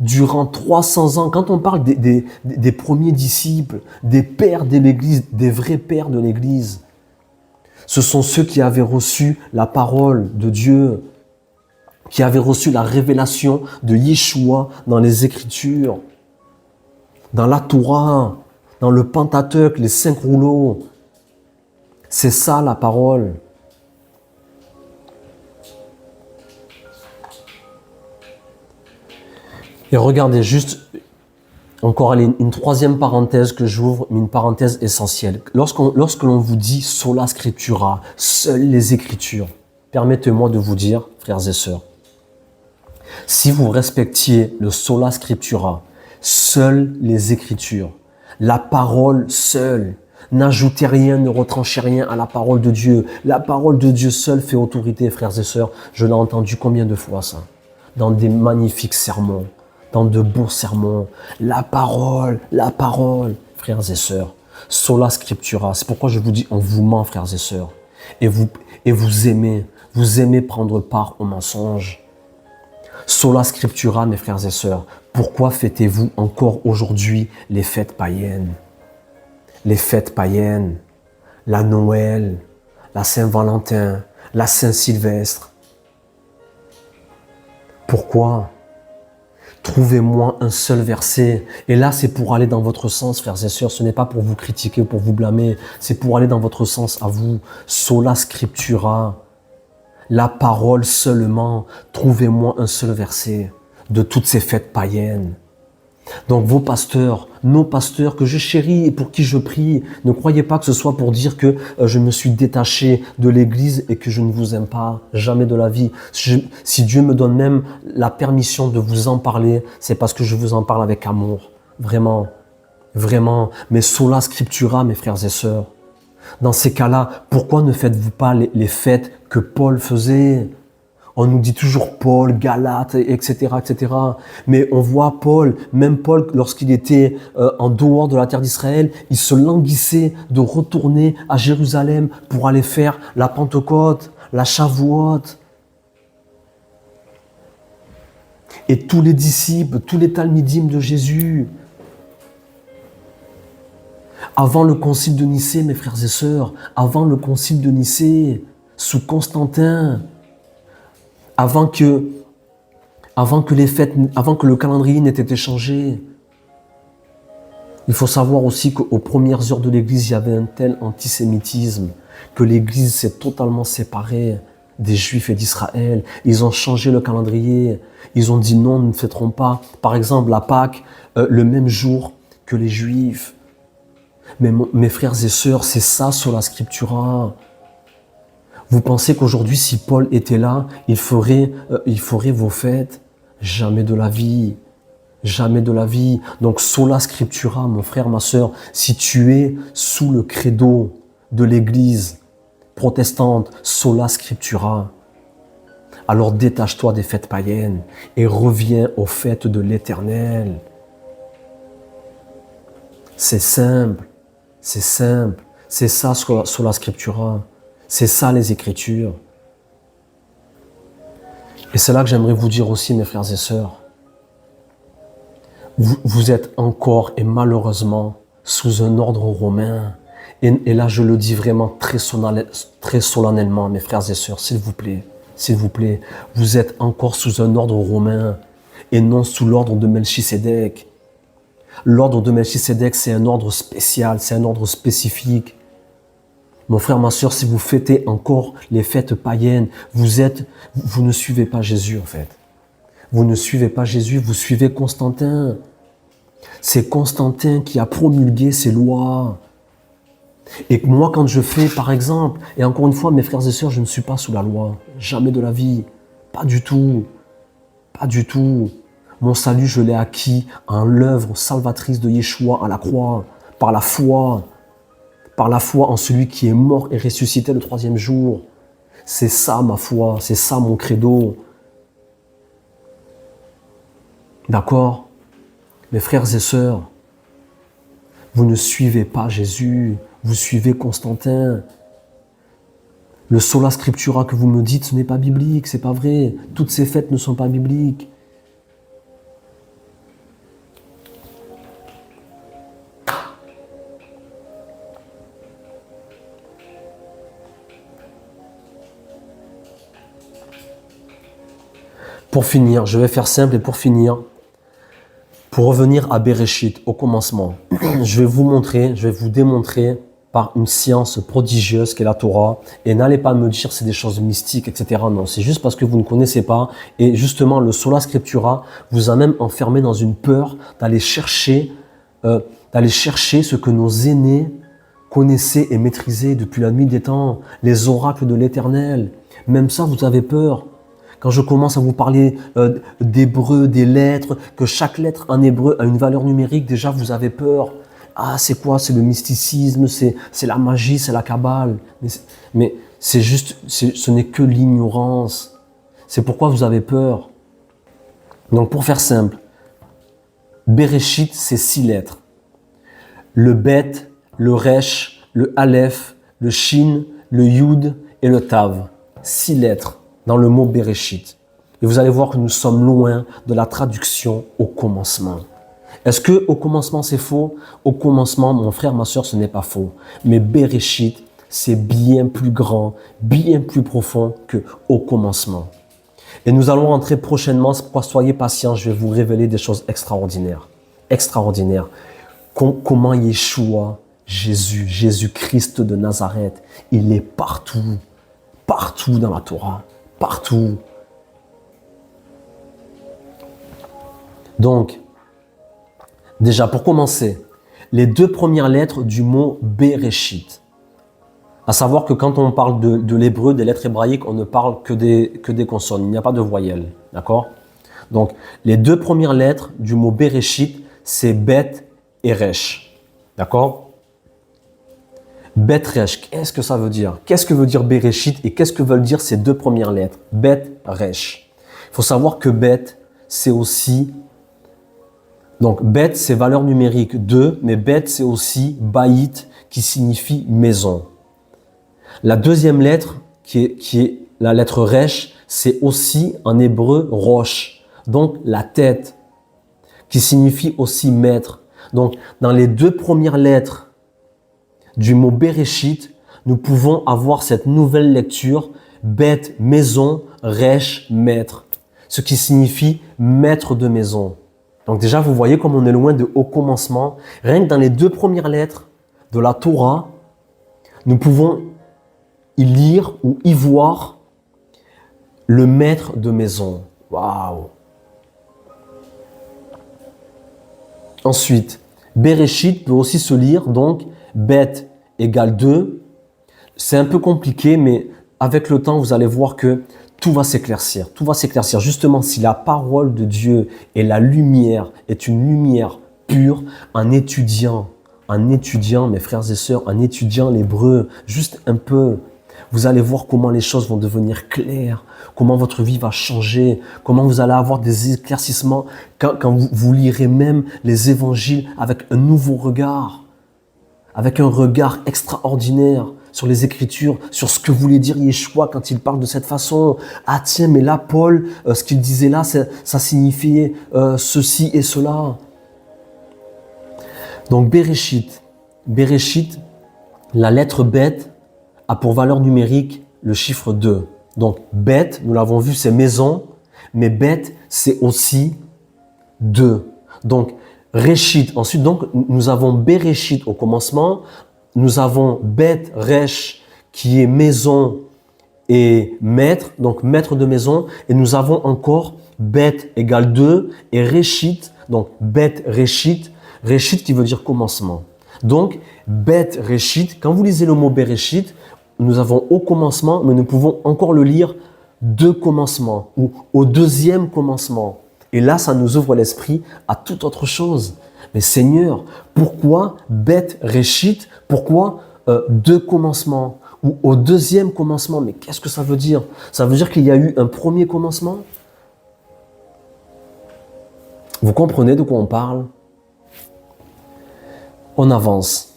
durant 300 ans, quand on parle des premiers disciples, des pères de l'Église, des vrais pères de l'Église, ce sont ceux qui avaient reçu la parole de Dieu, qui avaient reçu la révélation de Yeshua dans les Écritures, dans la Torah, dans le Pentateuque, les 5 rouleaux. C'est ça la parole. Et regardez juste, encore une troisième parenthèse que j'ouvre, mais une parenthèse essentielle. Lorsque l'on vous dit sola scriptura, seules les Écritures, permettez-moi de vous dire, frères et sœurs, si vous respectiez le sola scriptura, seules les Écritures, la parole seule, n'ajoutez rien, ne retranchez rien à la parole de Dieu. La parole de Dieu seule fait autorité, frères et sœurs. Je l'ai entendu combien de fois ça? Dans des magnifiques sermons, dans de beaux sermons. La parole, frères et sœurs. Sola scriptura. C'est pourquoi je vous dis, on vous ment, frères et sœurs. Et vous aimez prendre part au mensonge. Sola scriptura, mes frères et sœurs. Pourquoi fêtez-vous encore aujourd'hui les fêtes païennes? Les fêtes païennes, la Noël, la Saint-Valentin, la Saint-Sylvestre. Pourquoi? Trouvez-moi un seul verset. Et là, c'est pour aller dans votre sens, frères et sœurs. Ce n'est pas pour vous critiquer ou pour vous blâmer. C'est pour aller dans votre sens à vous. Sola scriptura. La parole seulement. Trouvez-moi un seul verset de toutes ces fêtes païennes. Donc vos pasteurs, nos pasteurs que je chéris et pour qui je prie, ne croyez pas que ce soit pour dire que je me suis détaché de l'Église et que je ne vous aime pas, jamais de la vie. Si Dieu me donne même la permission de vous en parler, c'est parce que je vous en parle avec amour, vraiment, vraiment. Mais sola scriptura, mes frères et sœurs, Dans ces cas-là, pourquoi ne faites-vous pas les fêtes que Paul faisait? On nous dit toujours Paul, Galates, etc., etc. Mais on voit Paul, même Paul, lorsqu'il était en dehors de la terre d'Israël, il se languissait de retourner à Jérusalem pour aller faire la Pentecôte, la Shavuot. Et tous les disciples, tous les talmidim de Jésus, avant le concile de Nicée, mes frères et sœurs, avant le concile de Nicée, sous Constantin, avant que le calendrier n'ait été changé, il faut savoir aussi qu'aux premières heures de l'Église, il y avait un tel antisémitisme que l'Église s'est totalement séparée des Juifs et d'Israël. Ils ont changé le calendrier. Ils ont dit non, nous ne fêterons pas, par exemple, la Pâque le même jour que les Juifs. Mais mes frères et sœurs, c'est ça sola scriptura. Vous pensez qu'aujourd'hui, si Paul était là, il ferait vos fêtes? Jamais de la vie. Jamais de la vie. Donc, sola scriptura, mon frère, ma sœur, si tu es sous le credo de l'Église protestante, sola scriptura, alors détache-toi des fêtes païennes et reviens aux fêtes de l'Éternel. C'est simple, c'est simple. C'est ça sola scriptura. C'est ça les Écritures. Et c'est là que j'aimerais vous dire aussi, mes frères et sœurs, vous êtes encore et malheureusement sous un ordre romain. Et là, je le dis vraiment très solennellement, mes frères et sœurs, s'il vous plaît, vous êtes encore sous un ordre romain et non sous l'ordre de Melchisédek. L'ordre de Melchisédek, c'est un ordre spécial, c'est un ordre spécifique. Mon frère, ma sœur, si vous fêtez encore les fêtes païennes, vous ne suivez pas Jésus en fait. Vous ne suivez pas Jésus, vous suivez Constantin. C'est Constantin qui a promulgué ces lois. Et moi, quand je fais, par exemple, et encore une fois, mes frères et sœurs, je ne suis pas sous la loi. Jamais de la vie. Pas du tout. Pas du tout. Mon salut, je l'ai acquis en l'œuvre salvatrice de Yeshua à la croix, par la foi en celui qui est mort et ressuscité le troisième jour. C'est ça ma foi, c'est ça mon credo. D'accord? Mes frères et sœurs, vous ne suivez pas Jésus, vous suivez Constantin. Le sola scriptura que vous me dites, ce n'est pas biblique, c'est pas vrai. Toutes ces fêtes ne sont pas bibliques. Pour finir, je vais faire simple et pour finir, pour revenir à Bereshit, au commencement, je vais vous démontrer par une science prodigieuse qu'est la Torah. Et n'allez pas me dire c'est des choses mystiques, etc. Non, c'est juste parce que vous ne connaissez pas. Et justement, le sola scriptura vous a même enfermé dans une peur d'aller chercher ce que nos aînés connaissaient et maîtrisaient depuis la nuit des temps, les oracles de l'Éternel. Même ça, vous avez peur. Quand je commence à vous parler d'hébreu, des lettres, que chaque lettre en hébreu a une valeur numérique, déjà vous avez peur. Ah, c'est quoi? C'est le mysticisme, c'est la magie, c'est la kabbale. Mais c'est juste, ce n'est que l'ignorance. C'est pourquoi vous avez peur. Donc pour faire simple, Bereshit, c'est 6 lettres. Le Bet, le Resh, le Aleph, le Shin, le Yud et le Tav. 6 lettres dans le mot Bereshit. Et vous allez voir que nous sommes loin de la traduction au commencement. Est-ce que au commencement c'est faux? Au commencement, mon frère, ma soeur, ce n'est pas faux. Mais Bereshit, c'est bien plus grand, bien plus profond que au commencement. Et nous allons entrer prochainement, c'est pourquoi soyez patients, je vais vous révéler des choses extraordinaires. Extraordinaires. Comment Yeshua, Jésus-Christ de Nazareth, il est partout. Partout dans la Torah. Partout. Donc, déjà pour commencer, les 2 premières lettres du mot Bereshit. À savoir que quand on parle de l'hébreu, des lettres hébraïques, on ne parle que des consonnes, il n'y a pas de voyelles. D'accord? Donc, les 2 premières lettres du mot Bereshit, c'est Bet et Resh. D'accord? Bet Resh, qu'est-ce que ça veut dire? Qu'est-ce que veut dire Bereshit et qu'est-ce que veulent dire ces deux premières lettres? Bet Resh. Il faut savoir que Bet, c'est aussi... Donc, Bet, c'est valeur numérique 2, mais Bet, c'est aussi Baït, qui signifie maison. La deuxième lettre, qui est la lettre Resh, c'est aussi en hébreu Rosh, donc la tête, qui signifie aussi maître. Donc, dans les deux premières lettres du mot Bereshit, nous pouvons avoir cette nouvelle lecture, Bet, maison, Resh, maître, ce qui signifie maître de maison. Donc déjà, vous voyez comme on est loin de au commencement. Rien que dans les deux premières lettres de la Torah, nous pouvons y lire ou y voir le maître de maison. Waouh! Ensuite, Bereshit peut aussi se lire, donc, Bet égale 2. C'est un peu compliqué, mais avec le temps, vous allez voir que tout va s'éclaircir. Tout va s'éclaircir. Justement, si la parole de Dieu et la lumière est une lumière pure, en étudiant, mes frères et sœurs, en étudiant l'hébreu, juste un peu, vous allez voir comment les choses vont devenir claires, comment votre vie va changer, comment vous allez avoir des éclaircissements quand vous lirez même les évangiles avec un nouveau regard, avec un regard extraordinaire sur les Écritures, sur ce que voulait dire Yeshua quand il parle de cette façon. Ah tiens, mais là, Paul, ce qu'il disait là, ça signifiait ceci et cela. Donc, Bereshit, la lettre Bet a pour valeur numérique le chiffre 2. Donc, Bet, nous l'avons vu, c'est maison, mais Bet, c'est aussi 2. Donc, Reshit, ensuite, donc, nous avons Bereshit au commencement, nous avons Bet Resh qui est maison et maître, donc maître de maison, et nous avons encore Bet égale 2 et Reshit, donc Bet Reshit, Reshit qui veut dire commencement. Donc, Bet Reshit, quand vous lisez le mot Bereshit, nous avons au commencement, mais nous pouvons encore le lire de commencement ou au deuxième commencement. Et là, ça nous ouvre l'esprit à toute autre chose. Mais Seigneur, pourquoi Bet Reshit? Pourquoi deux commencements ou au deuxième commencement? Mais qu'est-ce que ça veut dire? Ça veut dire qu'il y a eu un premier commencement? Vous comprenez de quoi on parle? On avance.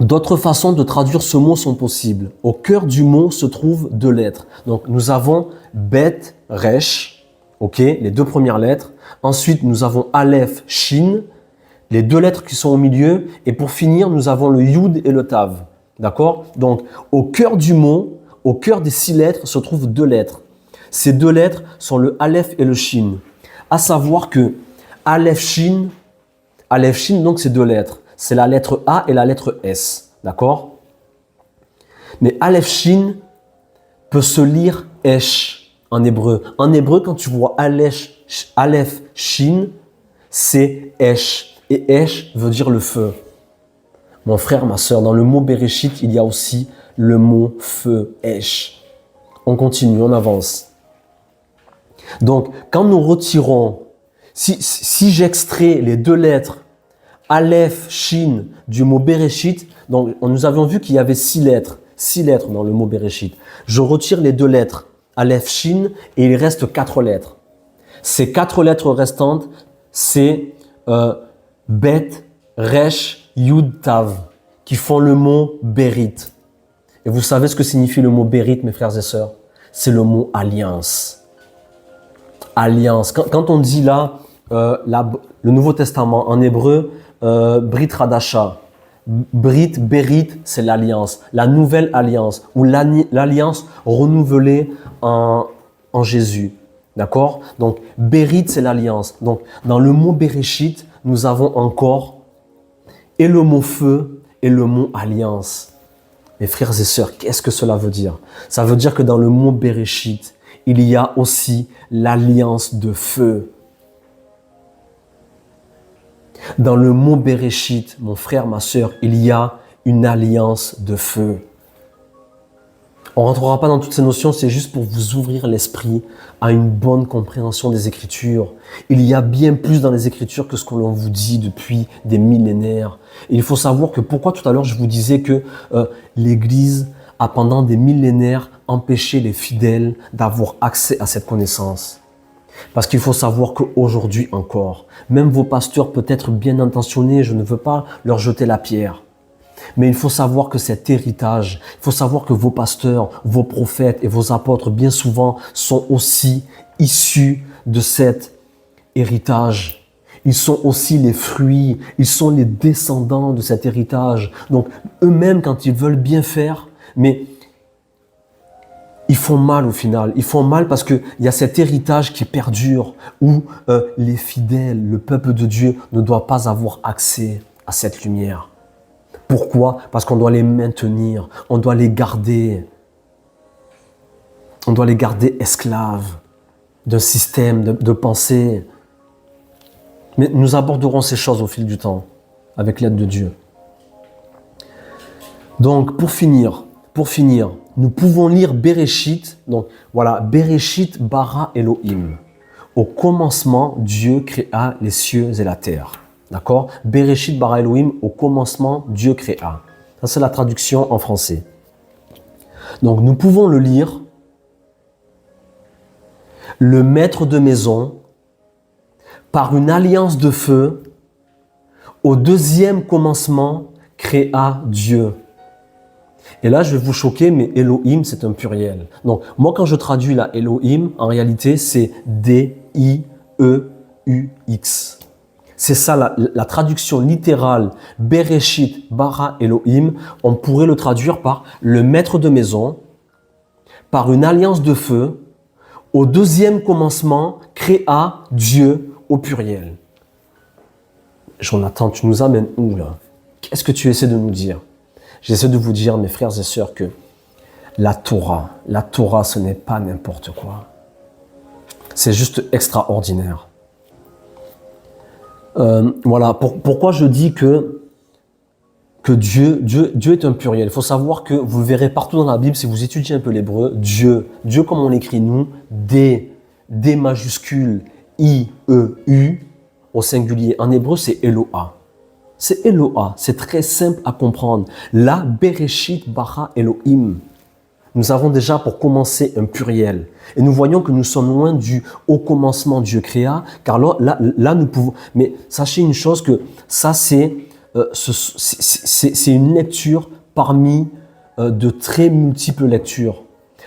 D'autres façons de traduire ce mot sont possibles. Au cœur du mot se trouvent deux lettres. Donc nous avons Bet Resh, ok, les deux premières lettres. Ensuite nous avons Aleph Shin, les deux lettres qui sont au milieu. Et pour finir, nous avons le Yud et le Tav. D'accord? Donc au cœur du mot, au cœur des 6 lettres se trouvent deux lettres. Ces deux lettres sont le Aleph et le Shin. À savoir que Aleph Shin, donc c'est deux lettres. C'est la lettre A et la lettre S. D'accord? Mais Aleph Shin peut se lire Esh en hébreu. En hébreu, quand tu vois Aleph Shin, c'est Esh. Et Esh veut dire le feu. Mon frère, ma sœur, dans le mot Bereshit, il y a aussi le mot feu, Esh. On continue, on avance. Donc, quand nous retirons, si j'extrais les deux lettres Aleph, Shin du mot Bereshit, donc nous avions vu qu'il y avait 6 lettres dans le mot Bereshit. Je retire les deux lettres Aleph, Shin et il reste 4 lettres. Ces 4 lettres restantes, c'est Bet, Resh, Yud, Tav, qui font le mot Berit. Et vous savez ce que signifie le mot Berit, mes frères et sœurs? C'est le mot alliance. Alliance. Quand on dit là, le Nouveau Testament en hébreu, Brit Radasha, Brit, Berit, c'est l'alliance, la nouvelle alliance, ou l'alliance renouvelée en Jésus. D'accord? Donc, Berit, c'est l'alliance. Donc, dans le mot Bereshit, nous avons encore et le mot feu et le mot alliance. Mes frères et sœurs, qu'est-ce que cela veut dire? Ça veut dire que dans le mot Bereshit, il y a aussi l'alliance de feu. Dans le mot Bereshit, mon frère, ma sœur, il y a une alliance de feu. On ne rentrera pas dans toutes ces notions, c'est juste pour vous ouvrir l'esprit à une bonne compréhension des Écritures. Il y a bien plus dans les Écritures que ce que l'on vous dit depuis des millénaires. Et il faut savoir que pourquoi tout à l'heure je vous disais que l'Église a pendant des millénaires empêché les fidèles d'avoir accès à cette connaissance. Parce qu'il faut savoir qu'aujourd'hui encore, même vos pasteurs peut-être bien intentionnés, je ne veux pas leur jeter la pierre. Mais il faut savoir que cet héritage, il faut savoir que vos pasteurs, vos prophètes et vos apôtres, bien souvent, sont aussi issus de cet héritage. Ils sont aussi les fruits, ils sont les descendants de cet héritage. Donc, eux-mêmes, quand ils veulent bien faire, mais ils font mal au final. Ils font mal parce qu'il y a cet héritage qui perdure, où les fidèles, le peuple de Dieu, ne doit pas avoir accès à cette lumière. Pourquoi? Parce qu'on doit les maintenir, on doit les garder. On doit les garder esclaves d'un système de pensée. Mais nous aborderons ces choses au fil du temps, avec l'aide de Dieu. Donc, pour finir, nous pouvons lire Bereshit. Donc, voilà, Bereshit bara Elohim. Au commencement, Dieu créa les cieux et la terre. D'accord? Bereshit bara Elohim, au commencement, Dieu créa. Ça, c'est la traduction en français. Donc, nous pouvons le lire. Le maître de maison, par une alliance de feu, au deuxième commencement, créa Dieu. Et là, je vais vous choquer, mais Elohim, c'est un pluriel. Donc, moi, quand je traduis la Elohim, en réalité, c'est D-I-E-U-X. C'est ça la traduction littérale, Bereshit bara Elohim. On pourrait le traduire par le maître de maison, par une alliance de feu, au deuxième commencement, créa Dieu au pluriel. Jonathan, tu nous amènes où là? Qu'est-ce que tu essaies de nous dire? J'essaie de vous dire, mes frères et sœurs, que la Torah, ce n'est pas n'importe quoi. C'est juste extraordinaire. Voilà, pourquoi je dis que Dieu est un pluriel. Il faut savoir que vous le verrez partout dans la Bible, si vous étudiez un peu l'hébreu, Dieu comme on l'écrit nous, D majuscule, I-E-U, au singulier. En hébreu, c'est Eloah. C'est Eloah, c'est très simple à comprendre. La Bereshit bara Elohim. Nous avons déjà pour commencer un pluriel. Et nous voyons que nous sommes loin du au commencement Dieu créa, car là nous pouvons... Mais sachez une chose, que ça c'est une lecture parmi de très multiples lectures.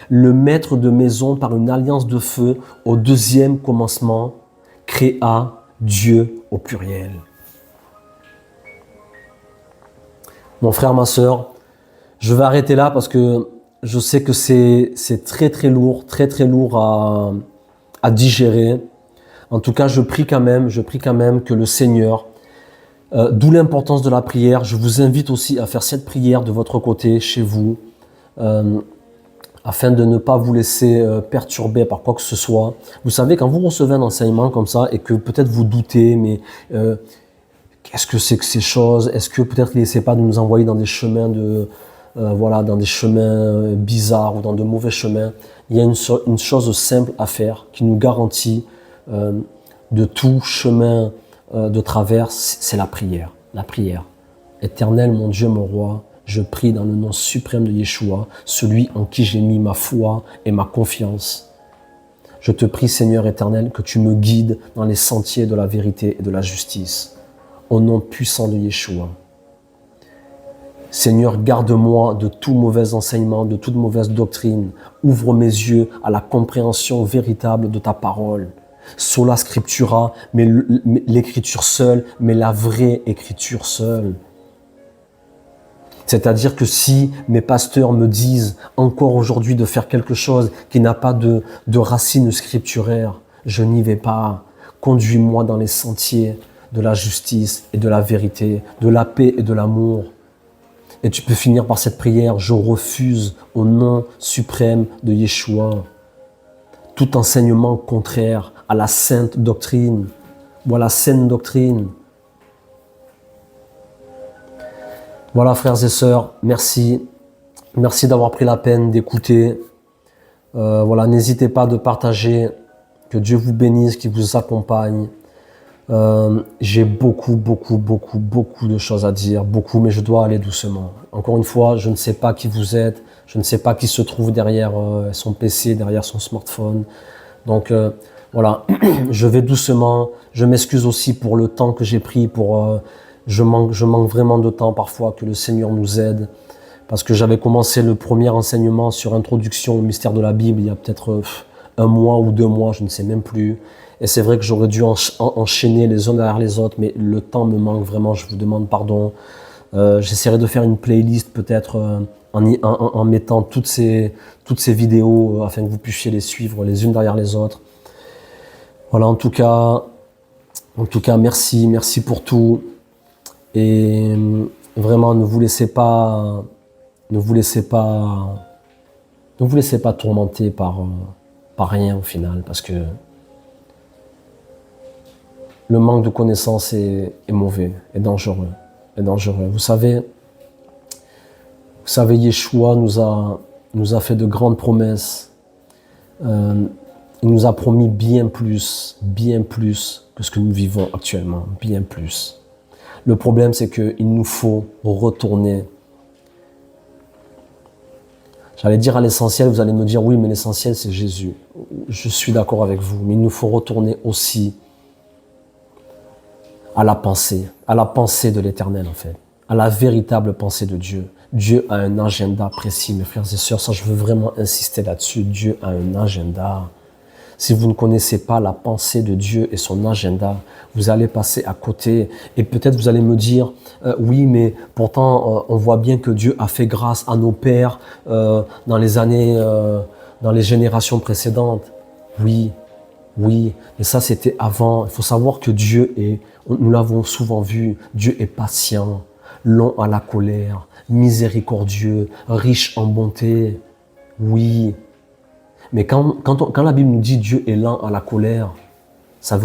Le maître de maison, par une alliance de feu, au deuxième commencement, créa Dieu au pluriel. Mon frère, ma sœur, je vais arrêter là parce que je sais que c'est très lourd à digérer. En tout cas, je prie quand même que le Seigneur, d'où l'importance de la prière, je vous invite aussi à faire cette prière de votre côté, chez vous, afin de ne pas vous laisser perturber par quoi que ce soit. Vous savez, quand vous recevez un enseignement comme ça et que peut-être vous doutez, mais qu'est-ce que c'est que ces choses? Est-ce que peut-être il n'essaie pas de nous envoyer dans des chemins dans des chemins bizarres ou dans de mauvais chemins? Il y a une chose simple à faire qui nous garantit de tout chemin de traverse, c'est la prière. La prière. Éternel, mon Dieu, mon roi, je prie dans le nom suprême de Yeshua, celui en qui j'ai mis ma foi et ma confiance. Je te prie, Seigneur éternel, que tu me guides dans les sentiers de la vérité et de la justice. Au nom puissant de Yeshua. Seigneur, garde-moi de tout mauvais enseignement, de toute mauvaise doctrine. Ouvre mes yeux à la compréhension véritable de ta parole. Sola scriptura, mais l'écriture seule, mais la vraie écriture seule. C'est-à-dire que si mes pasteurs me disent encore aujourd'hui de faire quelque chose qui n'a pas de racines scripturaires, je n'y vais pas. Conduis-moi dans les sentiers de la justice et de la vérité, de la paix et de l'amour. Et tu peux finir par cette prière: je refuse au nom suprême de Yeshua tout enseignement contraire à la sainte doctrine ou à la saine doctrine. Voilà, frères et sœurs, merci. Merci d'avoir pris la peine d'écouter. Voilà, n'hésitez pas de partager. Que Dieu vous bénisse, qu'il vous accompagne. J'ai beaucoup de choses à dire, beaucoup, mais je dois aller doucement. Encore une fois, je ne sais pas qui vous êtes, je ne sais pas qui se trouve derrière son PC, derrière son smartphone. Donc voilà, je vais doucement. Je m'excuse aussi pour le temps que j'ai pris. Je manque vraiment de temps parfois, que le Seigneur nous aide. Parce que j'avais commencé le premier enseignement sur introduction au mystère de la Bible il y a peut-être un mois ou 2 mois, je ne sais même plus. Et c'est vrai que j'aurais dû enchaîner les uns derrière les autres, mais le temps me manque vraiment, je vous demande pardon. J'essaierai de faire une playlist peut-être en mettant toutes ces vidéos afin que vous puissiez les suivre les unes derrière les autres. Voilà, en tout cas, merci pour tout. Et vraiment, ne vous laissez pas tourmenter par rien au final, parce que le manque de connaissances est mauvais, est dangereux. Vous savez, Yeshua nous a fait de grandes promesses. Il nous a promis bien plus que ce que nous vivons actuellement, bien plus. Le problème, c'est qu'il nous faut retourner. J'allais dire à l'essentiel, vous allez me dire, oui, mais l'essentiel, c'est Jésus. Je suis d'accord avec vous, mais il nous faut retourner aussi à la pensée de l'Éternel, en fait, à la véritable pensée de Dieu. Dieu a un agenda précis, mes frères et sœurs, ça, je veux vraiment insister là-dessus. Dieu a un agenda. Si vous ne connaissez pas la pensée de Dieu et son agenda, vous allez passer à côté. Et peut-être vous allez me dire, oui, mais pourtant, on voit bien que Dieu a fait grâce à nos pères dans les années, dans les générations précédentes. Oui, mais ça c'était avant. Il faut savoir que Dieu est, nous l'avons souvent vu, Dieu est patient, long à la colère, miséricordieux, riche en bonté. Oui. Mais quand la Bible nous dit Dieu est lent à la colère, ça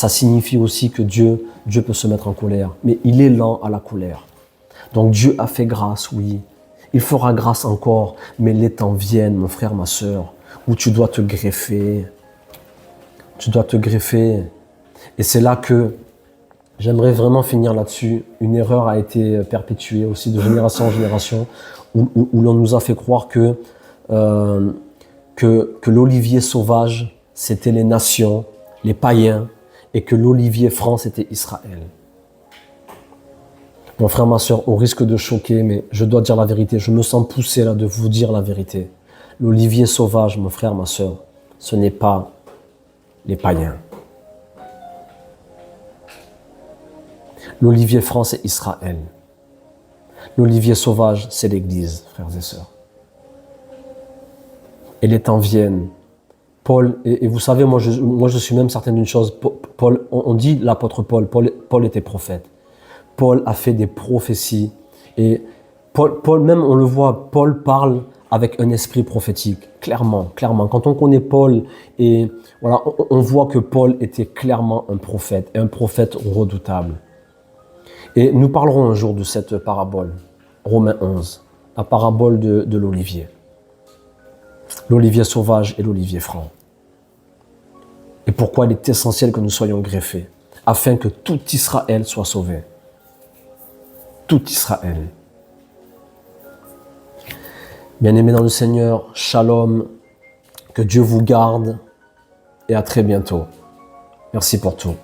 signifie aussi que Dieu peut se mettre en colère. Mais il est lent à la colère. Donc Dieu a fait grâce, oui. Il fera grâce encore, mais les temps viennent, mon frère, ma sœur, où tu dois te greffer. Tu dois te greffer. Et c'est là que j'aimerais vraiment finir là-dessus. Une erreur a été perpétuée aussi de génération en génération, où l'on nous a fait croire que l'olivier sauvage, c'était les nations, les païens, et que l'olivier franc, c'était Israël. Mon frère, ma soeur, au risque de choquer, mais je dois dire la vérité, je me sens poussé là de vous dire la vérité. L'olivier sauvage, mon frère, ma soeur, ce n'est pas les païens. L'olivier franc, c'est Israël. L'olivier sauvage, c'est l'Église, frères et sœurs. Et les temps viennent. Paul, et vous savez, moi je suis même certain d'une chose. Paul, on dit l'apôtre Paul était prophète. Paul a fait des prophéties. Et Paul, même on le voit, Paul parle avec un esprit prophétique. Clairement. Quand on connaît Paul, et voilà, on voit que Paul était clairement un prophète, et un prophète redoutable. Et nous parlerons un jour de cette parabole, Romains 11, la parabole de l'olivier. L'olivier sauvage et l'olivier franc. Et pourquoi il est essentiel que nous soyons greffés, afin que tout Israël soit sauvé. Tout Israël. Bien-aimés dans le Seigneur, shalom, que Dieu vous garde et à très bientôt. Merci pour tout.